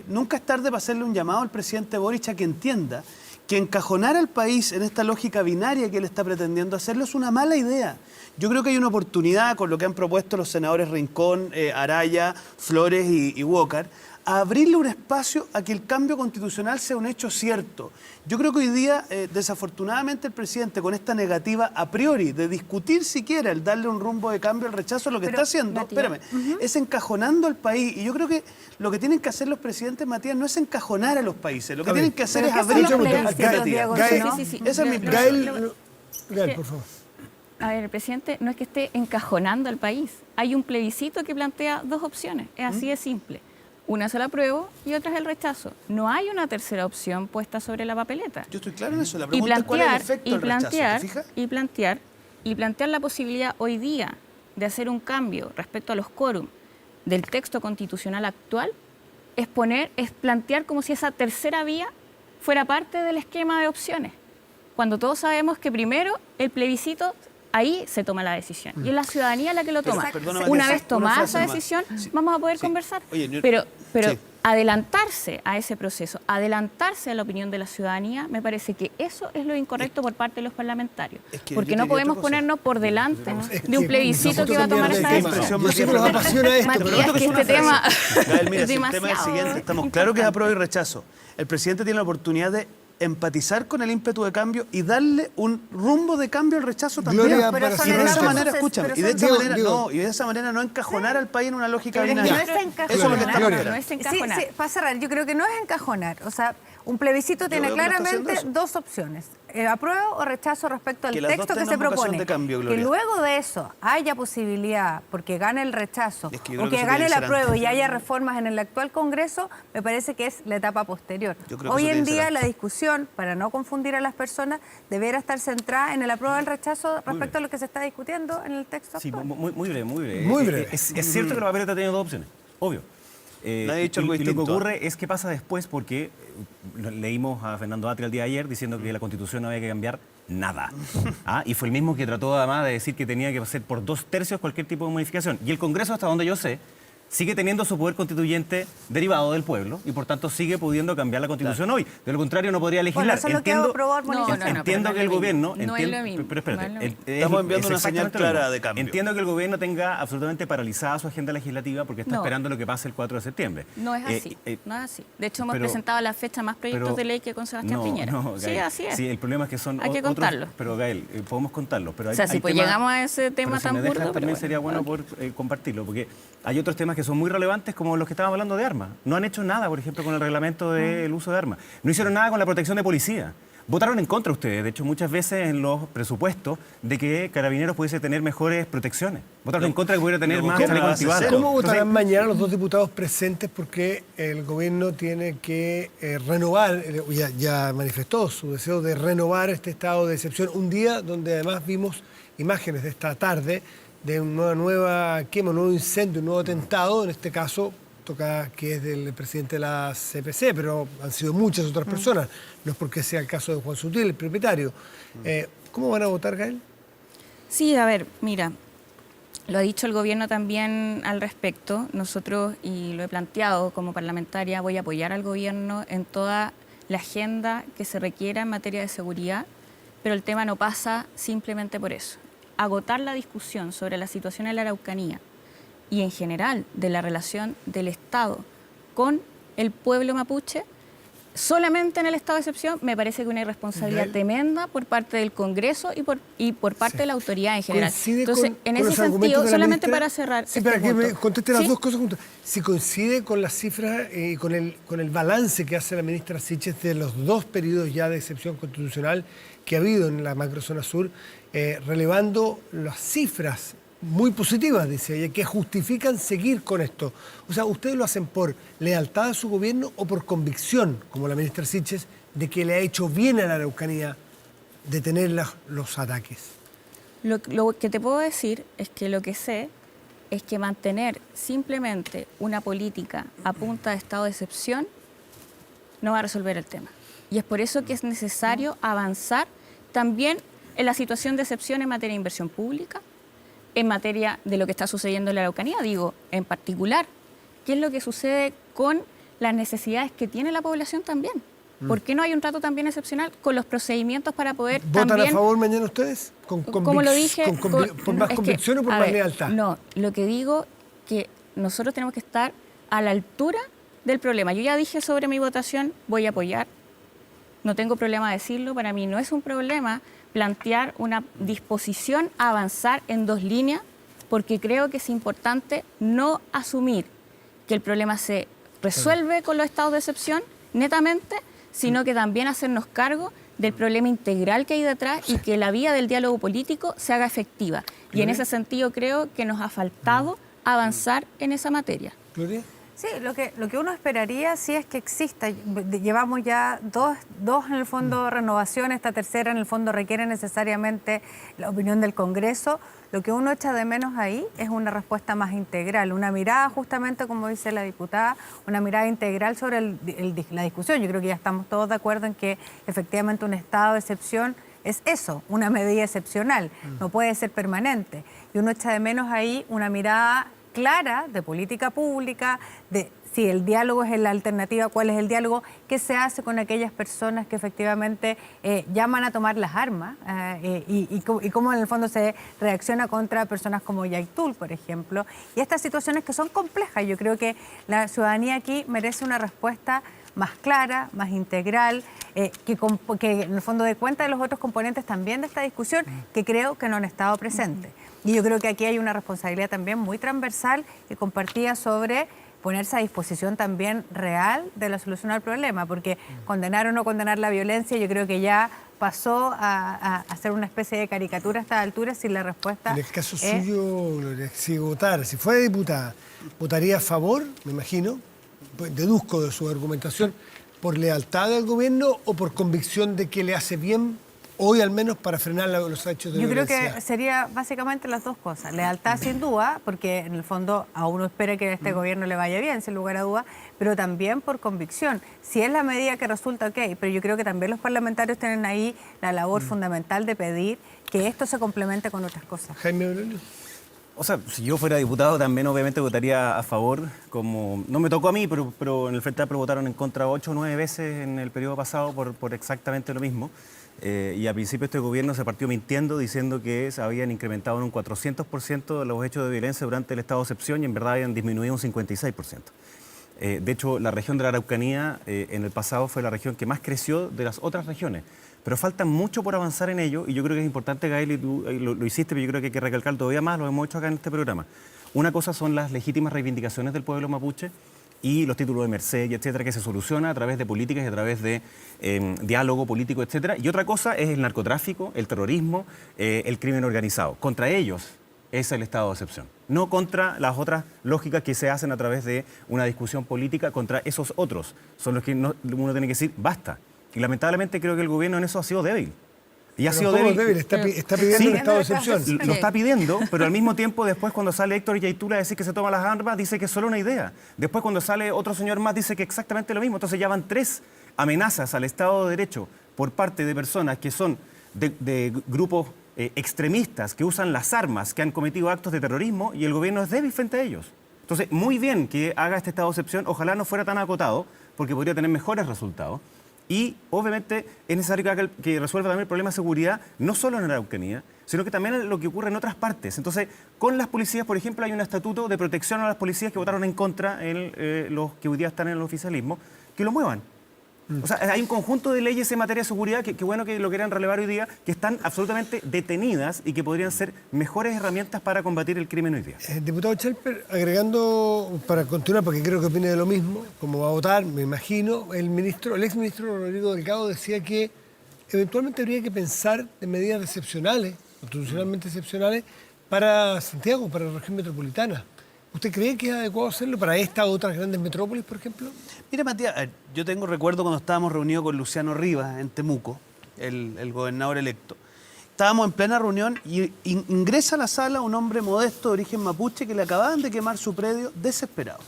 nunca es tarde para hacerle un llamado al presidente Boric a que entienda que encajonar al país en esta lógica binaria que él está pretendiendo hacerlo es una mala idea. Yo creo que hay una oportunidad con lo que han propuesto los senadores Rincón, Araya, Flores y Walker, a abrirle un espacio a que el cambio constitucional sea un hecho cierto. Yo creo que hoy día, desafortunadamente, el presidente, con esta negativa a priori de discutir siquiera el darle un rumbo de cambio al rechazo, lo que está haciendo, espérame, es encajonando al país. Y yo creo que lo que tienen que hacer los presidentes, Matías, no es encajonar a los países. Lo que tienen que hacer es abrir alternativas. Esa es mi impresión. Gael, por favor. A ver, el presidente no es que esté encajonando al país. Hay un plebiscito que plantea dos opciones. Es así de simple. Una es el apruebo y otra es el rechazo. No hay una tercera opción puesta sobre la papeleta. Yo estoy claro en eso. La pregunta es cuál es el efecto del rechazo, ¿te fijas? Y plantear la posibilidad hoy día de hacer un cambio respecto a los quórum del texto constitucional actual es plantear como si esa tercera vía fuera parte del esquema de opciones. Cuando todos sabemos que primero el plebiscito, ahí se toma la decisión. Y es la ciudadanía la que lo toma. Una vez tomada esa decisión, vamos a poder conversar. Oye, pero adelantarse a ese proceso, adelantarse a la opinión de la ciudadanía, me parece que eso es lo incorrecto por parte de los parlamentarios. Porque no podemos ponernos por delante de un plebiscito que va a tomar esa decisión. Matías, que este tema Gael, mira, es si el tema es el demasiado siguiente, estamos claros que es apruebo y rechazo. El presidente tiene la oportunidad de empatizar con el ímpetu de cambio y darle un rumbo de cambio al rechazo también. Gloria, Y de esa manera, escúchame, y de esa manera no encajonar al país en una lógica binaria. No es encajonar. Eso es lo que estamos no es encajonar. Sí, para cerrar, yo creo que no es encajonar. O sea, un plebiscito tiene veo que no está claramente haciendo dos opciones. Apruebo o rechazo respecto al Que las dos texto que se tengan vocación propone. de cambio, Que Gloria. luego de eso haya posibilidad, porque gane el rechazo Es que yo o creo que que eso gane tiene el que ser apruebo antes. y haya reformas en el actual Congreso, me parece que es la etapa posterior. Yo creo que Hoy eso en tiene que ser día antes. la discusión, para no confundir a las personas, deberá estar centrada en el apruebo o el rechazo respecto a lo que se está discutiendo en el texto Sí, actual. muy breve, muy breve. Muy breve. Es cierto que la papeleta tiene dos opciones, obvio. Nadie ha dicho algo y lo que distinto. ocurre es qué pasa después, porque leímos a Fernando Atria el día de ayer diciendo que la Constitución no había que cambiar nada. Y fue el mismo que trató además de decir que tenía que hacer por 2/3 cualquier tipo de modificación. Y el Congreso, hasta donde yo sé, sigue teniendo su poder constituyente derivado del pueblo y por tanto sigue pudiendo cambiar la Constitución hoy. De lo contrario no podría legislar. Bueno, eso es lo que hago aprobar modificación. Entiendo que el gobierno... No es lo mismo. Pero espérate. No es lo mismo. Estamos enviando una señal exactamente lo mismo. clara de cambio. Entiendo que el gobierno tenga absolutamente paralizada su agenda legislativa porque está No. esperando lo que pase el 4 de septiembre. No es así, no es así. De hecho, hemos pero- presentado a la fecha más proyectos pero- de ley que con Sebastián Piñera. No, Sí, Gael. así es. Sí, el problema es que son Hay que otros... contarlos. Pero Gael, podemos contarlos. Pero O sea, si pues llegamos a ese tema pero si tan me dejas, burdo, pero también bueno, sería bueno poder compartirlo, porque hay otros temas que son muy relevantes, como los que estábamos hablando de armas. No han hecho nada, por ejemplo, con el reglamento del uso de armas. No hicieron nada con la protección de policía. Votaron en contra ustedes, de hecho, muchas veces en los presupuestos de que Carabineros pudiese tener mejores protecciones. Votaron en contra de que pudiera tener más chalecos antibalas. ¿Cómo votarán mañana los dos diputados presentes? Porque el gobierno tiene que renovar, ya manifestó su deseo de renovar este estado de excepción. Un día donde además vimos imágenes de esta tarde de una nueva quema, un nuevo incendio, un nuevo atentado, en este caso toca que es del presidente de la CPC, pero han sido muchas otras personas, no es porque sea el caso de Juan Sutil, el propietario. ¿Cómo van a votar, Gael? Sí, a ver, mira, lo ha dicho el gobierno también al respecto. Nosotros, y lo he planteado como parlamentaria, voy a apoyar al gobierno en toda la agenda que se requiera en materia de seguridad, pero el tema no pasa simplemente por eso. Agotar la discusión sobre la situación en la Araucanía y en general de la relación del Estado con el pueblo mapuche solamente en el estado de excepción, me parece que una irresponsabilidad tremenda por parte del Congreso y por parte de la autoridad en general. Entonces, en ese sentido, solamente para cerrar. Sí, para que me conteste las dos cosas juntas. Si coincide con las cifras y con el balance que hace la ministra Siches de los 2 periodos ya de excepción constitucional que ha habido en la macrozona sur, relevando las cifras muy positivas, dice ella, que justifican seguir con esto. O sea, ¿ustedes lo hacen por lealtad a su gobierno o por convicción, como la ministra Siches, de que le ha hecho bien a la Araucanía detener los ataques? Lo que te puedo decir es que lo que sé es que mantener simplemente una política a punta de estado de excepción no va a resolver el tema. Y es por eso que es necesario avanzar también en la situación de excepción en materia de inversión pública, en materia de lo que está sucediendo en la Araucanía, digo, en particular, qué es lo que sucede con las necesidades que tiene la población también. ¿Por qué no hay un trato también excepcional con los procedimientos para poder ¿Votan también, a favor mañana ustedes? Como lo dije, ¿Por más convicción o por más lealtad? No, lo que digo que nosotros tenemos que estar a la altura del problema. Yo ya dije sobre mi votación, voy a apoyar, no tengo problema de decirlo, para mí no es un problema plantear una disposición a avanzar en 2 líneas, porque creo que es importante no asumir que el problema se resuelve con los estados de excepción netamente, sino que también hacernos cargo del problema integral que hay detrás y que la vía del diálogo político se haga efectiva. Y en ese sentido creo que nos ha faltado avanzar en esa materia. ¿Gloria? Sí, lo que uno esperaría sí es que exista. Llevamos ya dos en el fondo renovación, esta tercera en el fondo requiere necesariamente la opinión del Congreso. Lo que uno echa de menos ahí es una respuesta más integral, una mirada justamente, como dice la diputada, una mirada integral sobre la discusión. Yo creo que ya estamos todos de acuerdo en que efectivamente un estado de excepción es eso, una medida excepcional, no puede ser permanente. Y uno echa de menos ahí una mirada clara de política pública, de si el diálogo es la alternativa, cuál es el diálogo, qué se hace con aquellas personas que efectivamente llaman a tomar las armas y cómo en el fondo se reacciona contra personas como Yaitul, por ejemplo. Y estas situaciones que son complejas, yo creo que la ciudadanía aquí merece una respuesta más clara, más integral, que en el fondo dé cuenta de los otros componentes también de esta discusión que creo que no han estado presentes. Y yo creo que aquí hay una responsabilidad también muy transversal y compartida sobre ponerse a disposición también real de la solución al problema, porque condenar o no condenar la violencia yo creo que ya pasó a ser una especie de caricatura a estas alturas si la respuesta en el caso suyo, Gloria, si votara, si fuera diputada, ¿votaría a favor, me imagino? Pues deduzco de su argumentación, ¿por lealtad al gobierno o por convicción de que le hace bien hoy al menos para frenar los hechos de violencia? Yo creo que sería básicamente las dos cosas. Lealtad sin duda, porque en el fondo a uno espera que a este gobierno le vaya bien, sin lugar a duda, pero también por convicción. Si es la medida que resulta, ok, pero yo creo que también los parlamentarios tienen ahí la labor fundamental de pedir que esto se complemente con otras cosas. Jaime Belolio. O sea, si yo fuera diputado también obviamente votaría a favor, como no me tocó a mí, pero en el Frente Amplio votaron en contra 8 o 9 veces en el periodo pasado por exactamente lo mismo. Y al principio este gobierno se partió mintiendo diciendo que se habían incrementado en un 400% los hechos de violencia durante el estado de excepción y en verdad habían disminuido un 56%. De hecho, la región de la Araucanía en el pasado fue la región que más creció de las otras regiones. Pero falta mucho por avanzar en ello y yo creo que es importante, Gael, y tú lo hiciste, pero yo creo que hay que recalcar todavía más, lo hemos hecho acá en este programa. Una cosa son las legítimas reivindicaciones del pueblo mapuche y los títulos de merced, y etcétera, que se soluciona a través de políticas y a través de diálogo político, etcétera. Y otra cosa es el narcotráfico, el terrorismo, el crimen organizado. Contra ellos es el estado de excepción, no contra las otras lógicas que se hacen a través de una discusión política. Contra esos otros son los que uno tiene que decir basta. Y lamentablemente creo que el gobierno en eso ha sido débil. Y ha sido débil. Está pidiendo el estado de excepción. Lo está pidiendo, pero al mismo tiempo después cuando sale Héctor Yaitul a decir que se toma las armas, dice que es solo una idea. Después cuando sale otro señor más dice que exactamente lo mismo. Entonces ya van 3 amenazas al Estado de Derecho por parte de personas que son de grupos extremistas, que usan las armas, que han cometido actos de terrorismo y el gobierno es débil frente a ellos. Entonces, muy bien que haga este estado de excepción, ojalá no fuera tan acotado, porque podría tener mejores resultados. Y obviamente es necesario que resuelva también el problema de seguridad, no solo en la Araucanía, sino que también en lo que ocurre en otras partes. Entonces, con las policías, por ejemplo, hay un estatuto de protección a las policías que votaron en contra, los que hoy día están en el oficialismo, que lo muevan. O sea, hay un conjunto de leyes en materia de seguridad que bueno que lo quieran relevar hoy día, que están absolutamente detenidas y que podrían ser mejores herramientas para combatir el crimen hoy día. Diputado Chalper, agregando, para continuar, porque creo que opine de lo mismo, como va a votar, me imagino, el exministro Rodrigo Delgado decía que eventualmente habría que pensar en medidas excepcionales, constitucionalmente excepcionales, para Santiago, para la región metropolitana. ¿Usted cree que es adecuado hacerlo para esta u otras grandes metrópolis, por ejemplo? Mira, Matías, yo tengo recuerdo cuando estábamos reunidos con Luciano Rivas en Temuco, el gobernador electo. Estábamos en plena reunión y ingresa a la sala un hombre modesto de origen mapuche que le acababan de quemar su predio, desesperado.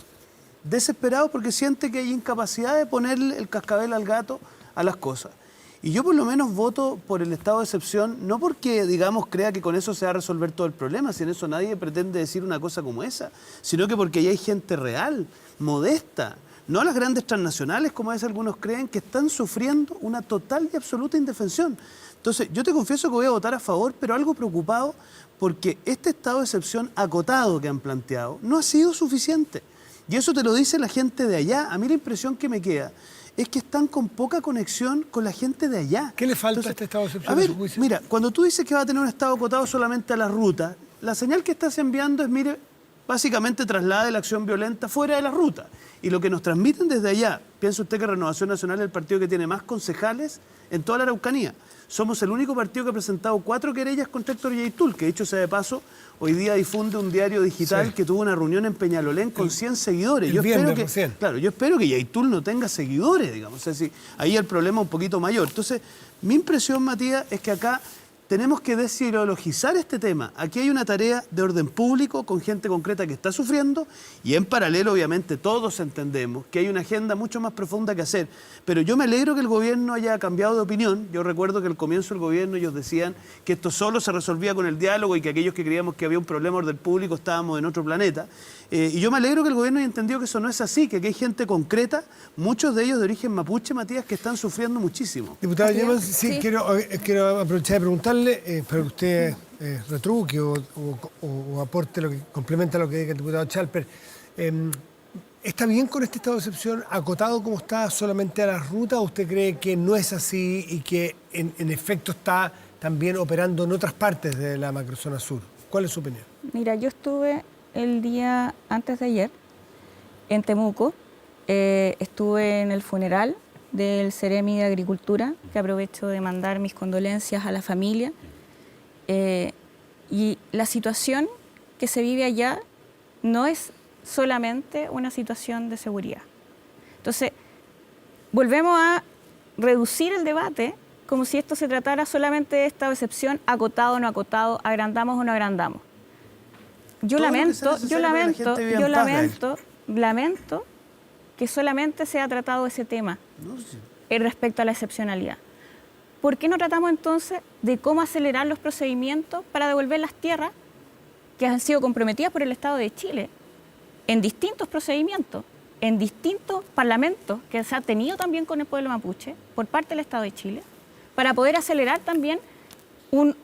Desesperado porque siente que hay incapacidad de ponerle el cascabel al gato a las cosas. Y yo por lo menos voto por el estado de excepción, no porque, digamos, crea que con eso se va a resolver todo el problema, si en eso nadie pretende decir una cosa como esa, sino que porque ya hay gente real, modesta, no las grandes transnacionales, como a veces algunos creen, que están sufriendo una total y absoluta indefensión. Entonces, yo te confieso que voy a votar a favor, pero algo preocupado, porque este estado de excepción acotado que han planteado no ha sido suficiente. Y eso te lo dice la gente de allá. A mí la impresión que me queda es que están con poca conexión con la gente de allá. ¿Qué le falta a este estado de excepción? A ver, mira, cuando tú dices que va a tener un estado acotado solamente a la ruta, la señal que estás enviando es, mire, básicamente traslade la acción violenta fuera de la ruta. Y lo que nos transmiten desde allá, piensa usted que Renovación Nacional es el partido que tiene más concejales en toda la Araucanía. Somos el único partido que ha presentado 4 querellas contra Héctor Yaitul, que dicho sea de paso, hoy día difunde un diario digital que tuvo una reunión en Peñalolén con 100 seguidores. Yo espero que Yaitul no tenga seguidores, digamos. Es decir, ahí el problema es un poquito mayor. Entonces, mi impresión, Matías, es que acá tenemos que desideologizar este tema. Aquí hay una tarea de orden público con gente concreta que está sufriendo y en paralelo, obviamente, todos entendemos que hay una agenda mucho más profunda que hacer. Pero yo me alegro que el gobierno haya cambiado de opinión. Yo recuerdo que al comienzo del gobierno ellos decían que esto solo se resolvía con el diálogo y que aquellos que creíamos que había un problema de orden público estábamos en otro planeta. Y yo me alegro que el gobierno haya entendido que eso no es así, que aquí hay gente concreta, muchos de ellos de origen mapuche, Matías, que están sufriendo muchísimo. Diputada Yeman, sí. Quiero aprovechar de preguntarle, para que usted retruque o aporte, lo que complementa lo que diga el diputado Chalper. ¿Está bien con este estado de excepción acotado como está solamente a la ruta o usted cree que no es así y que en efecto está también operando en otras partes de la macrozona sur? ¿Cuál es su opinión? Mira, yo estuve el día antes de ayer en Temuco, estuve en el funeral del Ceremi de Agricultura, que aprovecho de mandar mis condolencias a la familia, y la situación que se vive allá no es solamente una situación de seguridad. Entonces, volvemos a reducir el debate como si esto se tratara solamente de esta excepción, acotado o no acotado, agrandamos o no agrandamos. Yo lamento que solamente se ha tratado ese tema respecto a la excepcionalidad. ¿Por qué no tratamos entonces de cómo acelerar los procedimientos para devolver las tierras que han sido comprometidas por el Estado de Chile en distintos procedimientos, en distintos parlamentos que se ha tenido también con el pueblo mapuche por parte del Estado de Chile, para poder acelerar también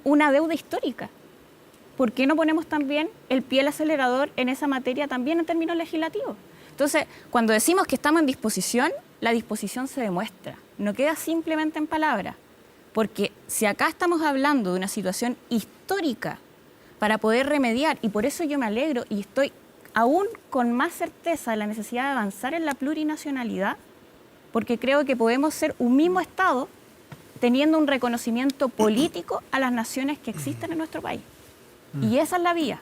una deuda histórica? ¿Por qué no ponemos también el pie al acelerador en esa materia también en términos legislativos? Entonces, cuando decimos que estamos en disposición, la disposición se demuestra, no queda simplemente en palabras. Porque si acá estamos hablando de una situación histórica para poder remediar, y por eso yo me alegro y estoy aún con más certeza de la necesidad de avanzar en la plurinacionalidad, porque creo que podemos ser un mismo Estado teniendo un reconocimiento político a las naciones que existen en nuestro país. Y esa es la vía.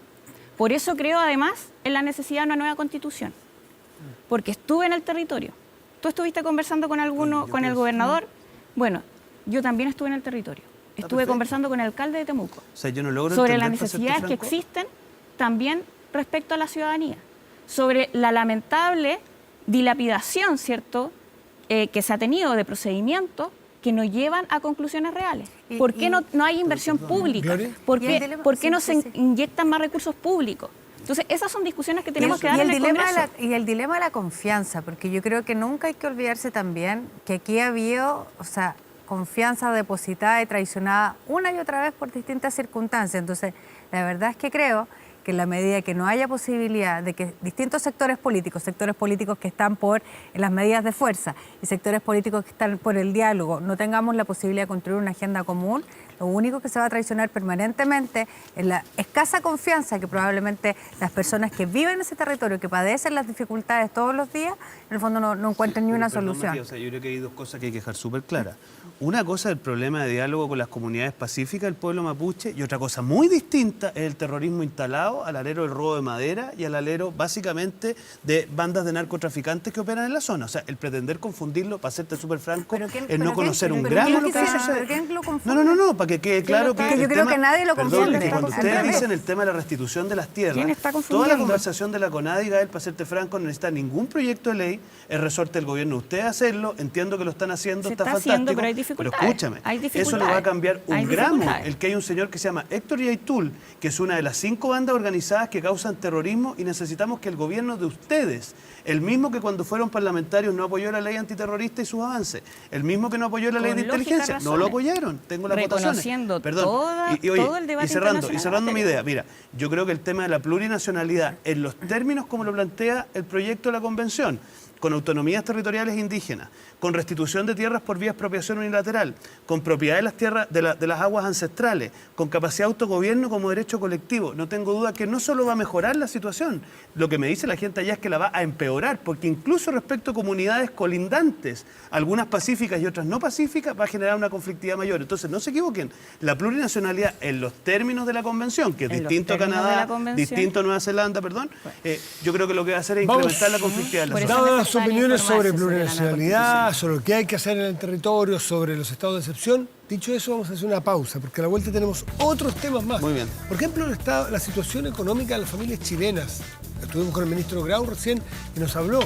Por eso creo además en la necesidad de una nueva constitución. Porque estuve en el territorio. Tú estuviste conversando con el gobernador. Bueno, yo también estuve en el territorio. Estuve conversando con el alcalde de Temuco. O sea, yo no logro sobre las necesidades que existen también respecto a la ciudadanía. Sobre la lamentable dilapidación, ¿cierto?, que se ha tenido de procedimientos que no llevan a conclusiones reales. ¿Por qué no hay inversión pública? ¿Por qué no se inyectan más recursos públicos? Entonces, esas son discusiones que tenemos que dar en el Congreso. Y el dilema de la confianza, porque yo creo que nunca hay que olvidarse también que aquí ha habido, confianza depositada y traicionada una y otra vez por distintas circunstancias. Entonces, la verdad es que creo que en la medida que no haya posibilidad de que distintos sectores políticos que están por las medidas de fuerza y sectores políticos que están por el diálogo, no tengamos la posibilidad de construir una agenda común, lo único que se va a traicionar permanentemente es la escasa confianza que probablemente las personas que viven en ese territorio, que padecen las dificultades todos los días, en el fondo no encuentren ni una solución. Matías, yo creo que hay dos cosas que hay que dejar súper claras. Una cosa es el problema de diálogo con las comunidades pacíficas del pueblo mapuche y otra cosa muy distinta es el terrorismo instalado al alero del robo de madera y al alero básicamente de bandas de narcotraficantes que operan en la zona. O sea, el pretender confundirlo, para serte súper franco, es no conocer un gramo lo que sucede. ¿Quién lo confunde? No, para que quede claro que yo creo que nadie lo confunde. Perdón, cuando ustedes dicen el tema de la restitución de las tierras, toda la conversación de la CONADI, Gael, para serte franco, no necesita ningún proyecto de ley, es resorte del gobierno. Ustedes hacerlo, entiendo que lo están haciendo, está fantástico, pero hay dificultades. Pero escúchame, eso no va a cambiar un gramo. El que hay un señor que se llama Héctor Yaitul, que es una de las 5 bandas organizadas que causan terrorismo y necesitamos que el gobierno de ustedes, el mismo que cuando fueron parlamentarios no apoyó la ley antiterrorista y sus avances, el mismo que no apoyó la ley de inteligencia, no lo apoyaron, tengo las votaciones. Perdón. Todo el debate y cerrando mi idea, mira, yo creo que el tema de la plurinacionalidad, en los términos como lo plantea el proyecto de la Convención, con autonomías territoriales indígenas, con restitución de tierras por vía de expropiación unilateral, con propiedad de las tierras de las aguas ancestrales, con capacidad de autogobierno como derecho colectivo. No tengo duda que no solo va a mejorar la situación, lo que me dice la gente allá es que la va a empeorar, porque incluso respecto a comunidades colindantes, algunas pacíficas y otras no pacíficas, va a generar una conflictividad mayor. Entonces, no se equivoquen, la plurinacionalidad en los términos de la Convención, que es distinto a Canadá, distinto a Nueva Zelanda, yo creo que lo que va a hacer es incrementar la conflictividad. Dadas las opiniones sobre plurinacionalidad, sobre lo que hay que hacer en el territorio, sobre los estados de excepción, dicho eso, vamos a hacer una pausa, porque a la vuelta tenemos otros temas más. Muy bien. Por ejemplo, la situación económica de las familias chilenas. Estuvimos con el ministro Grau recién y nos habló.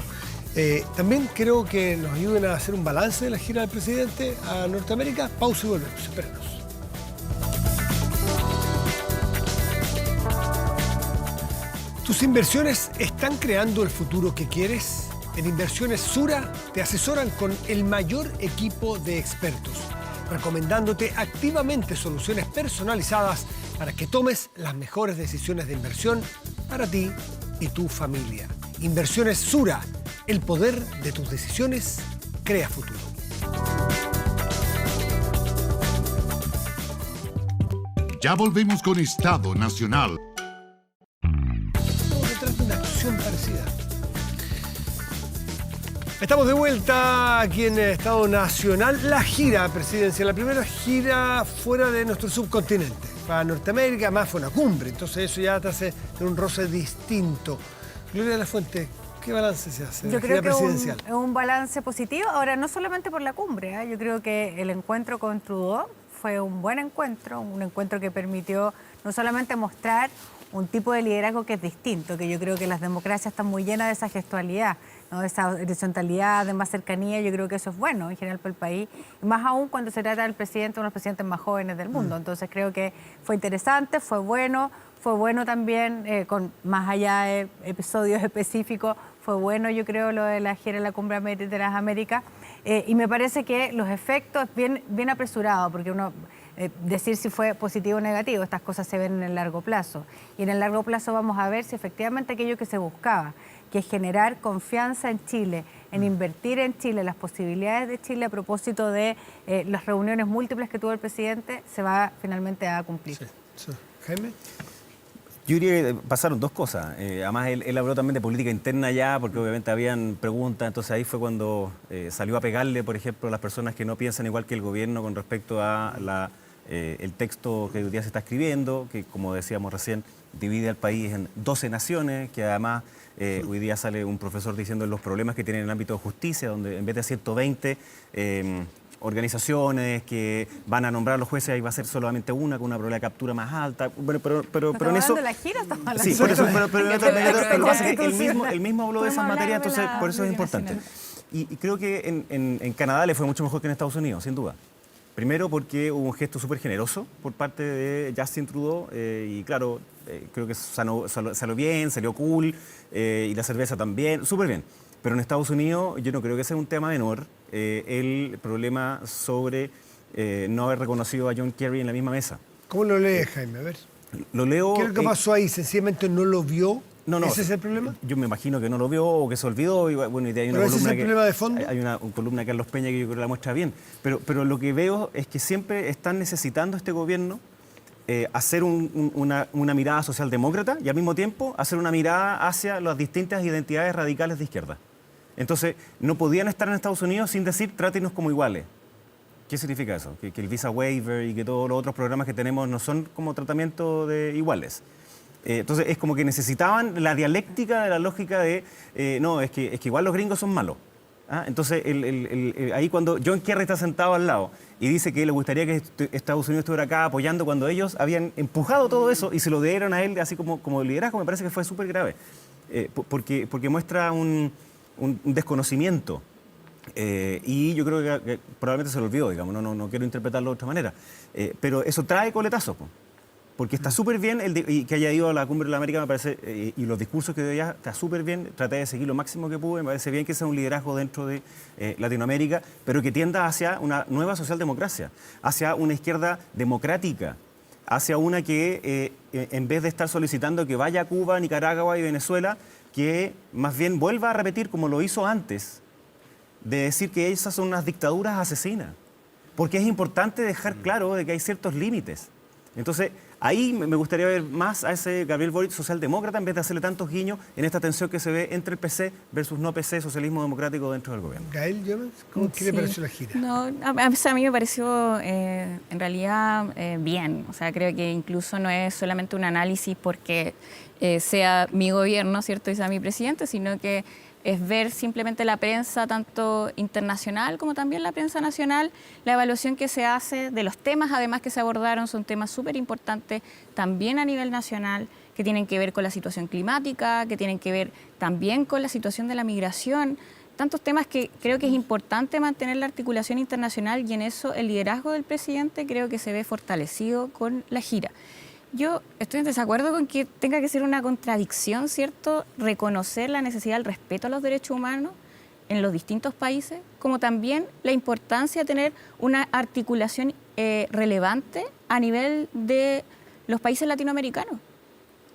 También creo que nos ayuden a hacer un balance de la gira del presidente a Norteamérica. Pausa y volvemos. Espérenos. ¿Tus inversiones están creando el futuro que quieres? En Inversiones Sura te asesoran con el mayor equipo de expertos, recomendándote activamente soluciones personalizadas para que tomes las mejores decisiones de inversión para ti y tu familia. Inversiones Sura, el poder de tus decisiones crea futuro. Ya volvemos con Estado Nacional. Se trata de una acción parecida. Estamos de vuelta aquí en Estado Nacional. La gira presidencial, la primera gira fuera de nuestro subcontinente. Para Norteamérica, además fue una cumbre, entonces eso ya te hace un roce distinto. Gloria de la Fuente, ¿qué balance se hace? Yo creo que es un balance positivo. Ahora, no solamente por la cumbre, yo creo que el encuentro con Trudeau fue un buen encuentro, un encuentro que permitió no solamente mostrar un tipo de liderazgo que es distinto, que yo creo que las democracias están muy llenas de esa gestualidad, ¿no? De esa horizontalidad, de más cercanía. Yo creo que eso es bueno en general para el país, y más aún cuando se trata del presidente, uno de los presidentes más jóvenes del mundo. Entonces creo que fue interesante, fue bueno también, con más allá de episodios específicos, fue bueno, yo creo, lo de la gira de la Cumbre de las Américas, y me parece que los efectos bien apresurados, porque uno decir si fue positivo o negativo, estas cosas se ven en el largo plazo, y en el largo plazo vamos a ver si efectivamente aquello que se buscaba, que es generar confianza en Chile, en invertir en Chile, las posibilidades de Chile a propósito de las reuniones múltiples que tuvo el presidente, se va finalmente a cumplir. Sí. Jaime. Yo diría que pasaron dos cosas. Además, él habló también de política interna ya, porque obviamente habían preguntas. Entonces ahí fue cuando salió a pegarle, por ejemplo, a las personas que no piensan igual que el gobierno con respecto a el texto que hoy día se está escribiendo, que como decíamos recién, divide al país en 12 naciones, que además hoy día sale un profesor diciendo los problemas que tiene en el ámbito de justicia, donde en vez de 120 organizaciones que van a nombrar a los jueces, ahí va a ser solamente una con una probabilidad de captura más alta. Bueno, pero en eso... de la gira, sí, por eso, pero él mismo habló de esas materias, entonces por eso es importante. Y creo que en Canadá le fue mucho mejor que en Estados Unidos, sin duda. Primero porque hubo un gesto súper generoso por parte de Justin Trudeau y claro, creo que salió bien, salió cool y la cerveza también, súper bien. Pero en Estados Unidos yo no creo que sea un tema menor el problema sobre no haber reconocido a John Kerry en la misma mesa. ¿Cómo lo lees, Jaime? A ver. Lo leo... ¿Qué es lo que pasó ahí? ¿Sencillamente no lo vio? No, ¿Ese es el problema? Yo me imagino que no lo vio o que se olvidó. Y bueno, y hay una ¿Pero ese es columna el problema de fondo? Hay una columna de Carlos Peña que yo creo que la muestra bien. Pero lo que veo es que siempre están necesitando este gobierno hacer una mirada socialdemócrata y al mismo tiempo hacer una mirada hacia las distintas identidades radicales de izquierda. Entonces, no podían estar en Estados Unidos sin decir trátenos como iguales. ¿Qué significa eso? Que el visa waiver y que todos los otros programas que tenemos no son como tratamiento de iguales. Entonces es como que necesitaban la dialéctica de la lógica de no, es que igual los gringos son malos. ¿Ah? Entonces ahí cuando John Kerry está sentado al lado y dice que le gustaría que Estados Unidos estuviera acá apoyando cuando ellos habían empujado todo eso y se lo dieron a él así como liderazgo, me parece que fue súper grave. Porque muestra un desconocimiento. Y yo creo que probablemente se lo olvidó, digamos, no quiero interpretarlo de otra manera. Pero eso trae coletazos, porque está súper bien y que haya ido a la Cumbre de la América, me parece, y los discursos que dio allá, está súper bien. Traté de seguir lo máximo que pude, me parece bien que sea un liderazgo dentro de Latinoamérica, pero que tienda hacia una nueva socialdemocracia, hacia una izquierda democrática, hacia una que en vez de estar solicitando que vaya a Cuba, Nicaragua y Venezuela, que más bien vuelva a repetir como lo hizo antes, de decir que esas son unas dictaduras asesinas, porque es importante dejar claro de que hay ciertos límites. Entonces, ahí me gustaría ver más a ese Gabriel Boric socialdemócrata en vez de hacerle tantos guiños en esta tensión que se ve entre el PC versus no PC, socialismo democrático dentro del gobierno. Gael, ¿cómo le pareció la gira? No, a mí me pareció en realidad bien. O sea, creo que incluso no es solamente un análisis porque sea mi gobierno, ¿cierto? Y sea mi presidente, sino que es ver simplemente la prensa, tanto internacional como también la prensa nacional, la evaluación que se hace de los temas, además que se abordaron, son temas súper importantes también a nivel nacional, que tienen que ver con la situación climática, que tienen que ver también con la situación de la migración, tantos temas que creo que es importante mantener la articulación internacional y en eso el liderazgo del presidente creo que se ve fortalecido con la gira. Yo estoy en desacuerdo con que tenga que ser una contradicción, ¿cierto?, reconocer la necesidad del respeto a los derechos humanos en los distintos países, como también la importancia de tener una articulación relevante a nivel de los países latinoamericanos.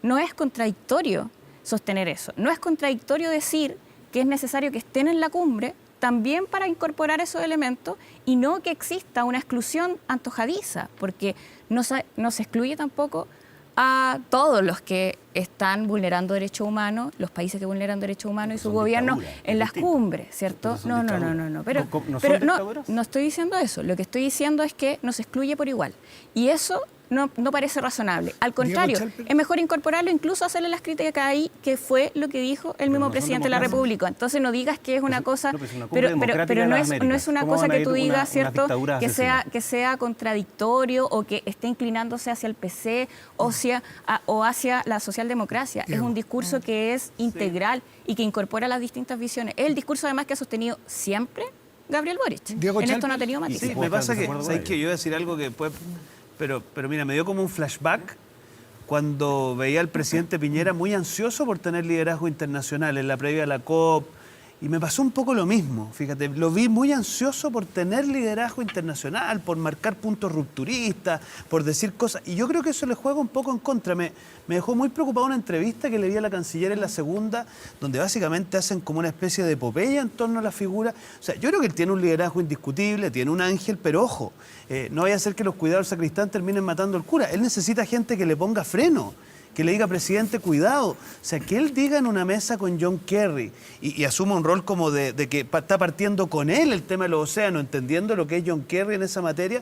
No es contradictorio sostener eso, no es contradictorio decir que es necesario que estén en la cumbre también para incorporar esos elementos y no que exista una exclusión antojadiza, porque no se excluye tampoco a todos los que están vulnerando derechos humanos, los países que vulneran derechos humanos y su gobierno en las cumbres, ¿cierto? No. Pero no estoy diciendo eso. Lo que estoy diciendo es que nos excluye por igual. Y eso no parece razonable. Al contrario, es mejor incorporarlo, incluso hacerle las críticas ahí, que fue lo que dijo el mismo presidente de la República. Entonces no digas que es una cosa, pero no es una cosa que tú digas, ¿cierto?, que sea contradictorio o que esté inclinándose hacia el PC o hacia la socialdemocracia. Es un discurso que es integral y que incorpora las distintas visiones. Es el discurso además que ha sostenido siempre Gabriel Boric. En esto no ha tenido matices. Sí, me pasa que, ¿sabes qué? Yo voy a decir algo que después... Pero mira, me dio como un flashback cuando veía al presidente Piñera muy ansioso por tener liderazgo internacional en la previa a la COP. Y me pasó un poco lo mismo, fíjate, lo vi muy ansioso por tener liderazgo internacional, por marcar puntos rupturistas, por decir cosas. Y yo creo que eso le juega un poco en contra. Me dejó muy preocupado una entrevista que le vi a la canciller en la segunda, donde básicamente hacen como una especie de epopeya en torno a la figura. O sea, yo creo que él tiene un liderazgo indiscutible, tiene un ángel, pero ojo, no vaya a ser que los cuidados del sacristán terminen matando al cura. Él necesita gente que le ponga freno, que le diga, presidente, cuidado. O sea, que él diga en una mesa con John Kerry y asuma un rol como de que está partiendo con él el tema de los océanos, entendiendo lo que es John Kerry en esa materia.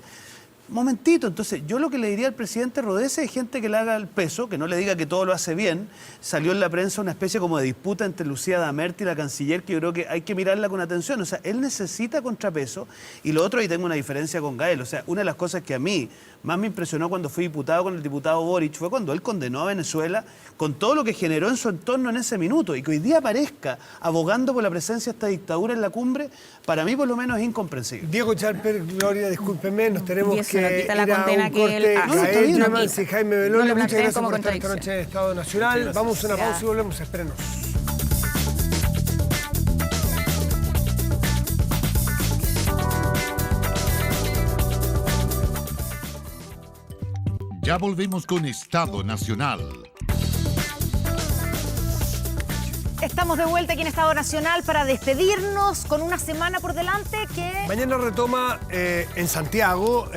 Momentito, entonces yo lo que le diría al presidente Rodese es gente que le haga el peso, que no le diga que todo lo hace bien. Salió en la prensa una especie como de disputa entre Lucía Damerti y la canciller, que yo creo que hay que mirarla con atención. O sea, él necesita contrapeso. Y lo otro, ahí tengo una diferencia con Gael. O sea, una de las cosas que a mí más me impresionó cuando fui diputado con el diputado Boric fue cuando él condenó a Venezuela con todo lo que generó en su entorno en ese minuto. Y que hoy día aparezca abogando por la presencia de esta dictadura en la cumbre, para mí por lo menos es incomprensible. Diego Chalper, Gloria, discúlpeme, nos tenemos que ir la condena a un corte. Gael Llamas y Jaime Belolio, muchas gracias por estar esta noche en Estado Nacional. Vamos a una pausa y volvemos, espérenos. Ya volvemos con Estado Nacional. Estamos de vuelta aquí en Estado Nacional para despedirnos con una semana por delante que... Mañana retoma en Santiago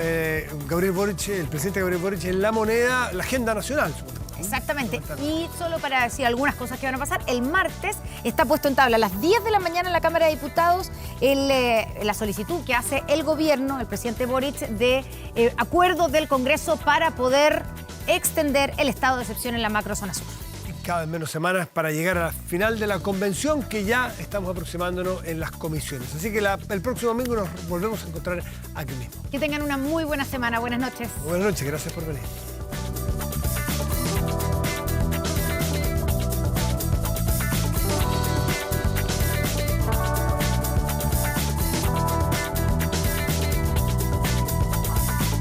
Gabriel Boric, el presidente Gabriel Boric, en La Moneda, la agenda nacional. Exactamente. Y solo para decir algunas cosas que van a pasar, el martes está puesto en tabla a las 10 de la mañana en la Cámara de Diputados la solicitud que hace el gobierno, el presidente Boric, de acuerdo del Congreso para poder extender el estado de excepción en la macrozona sur. Cada vez menos semanas para llegar a la final de la convención que ya estamos aproximándonos en las comisiones. Así que el próximo domingo nos volvemos a encontrar aquí mismo. Que tengan una muy buena semana. Buenas noches. Buenas noches, gracias por venir.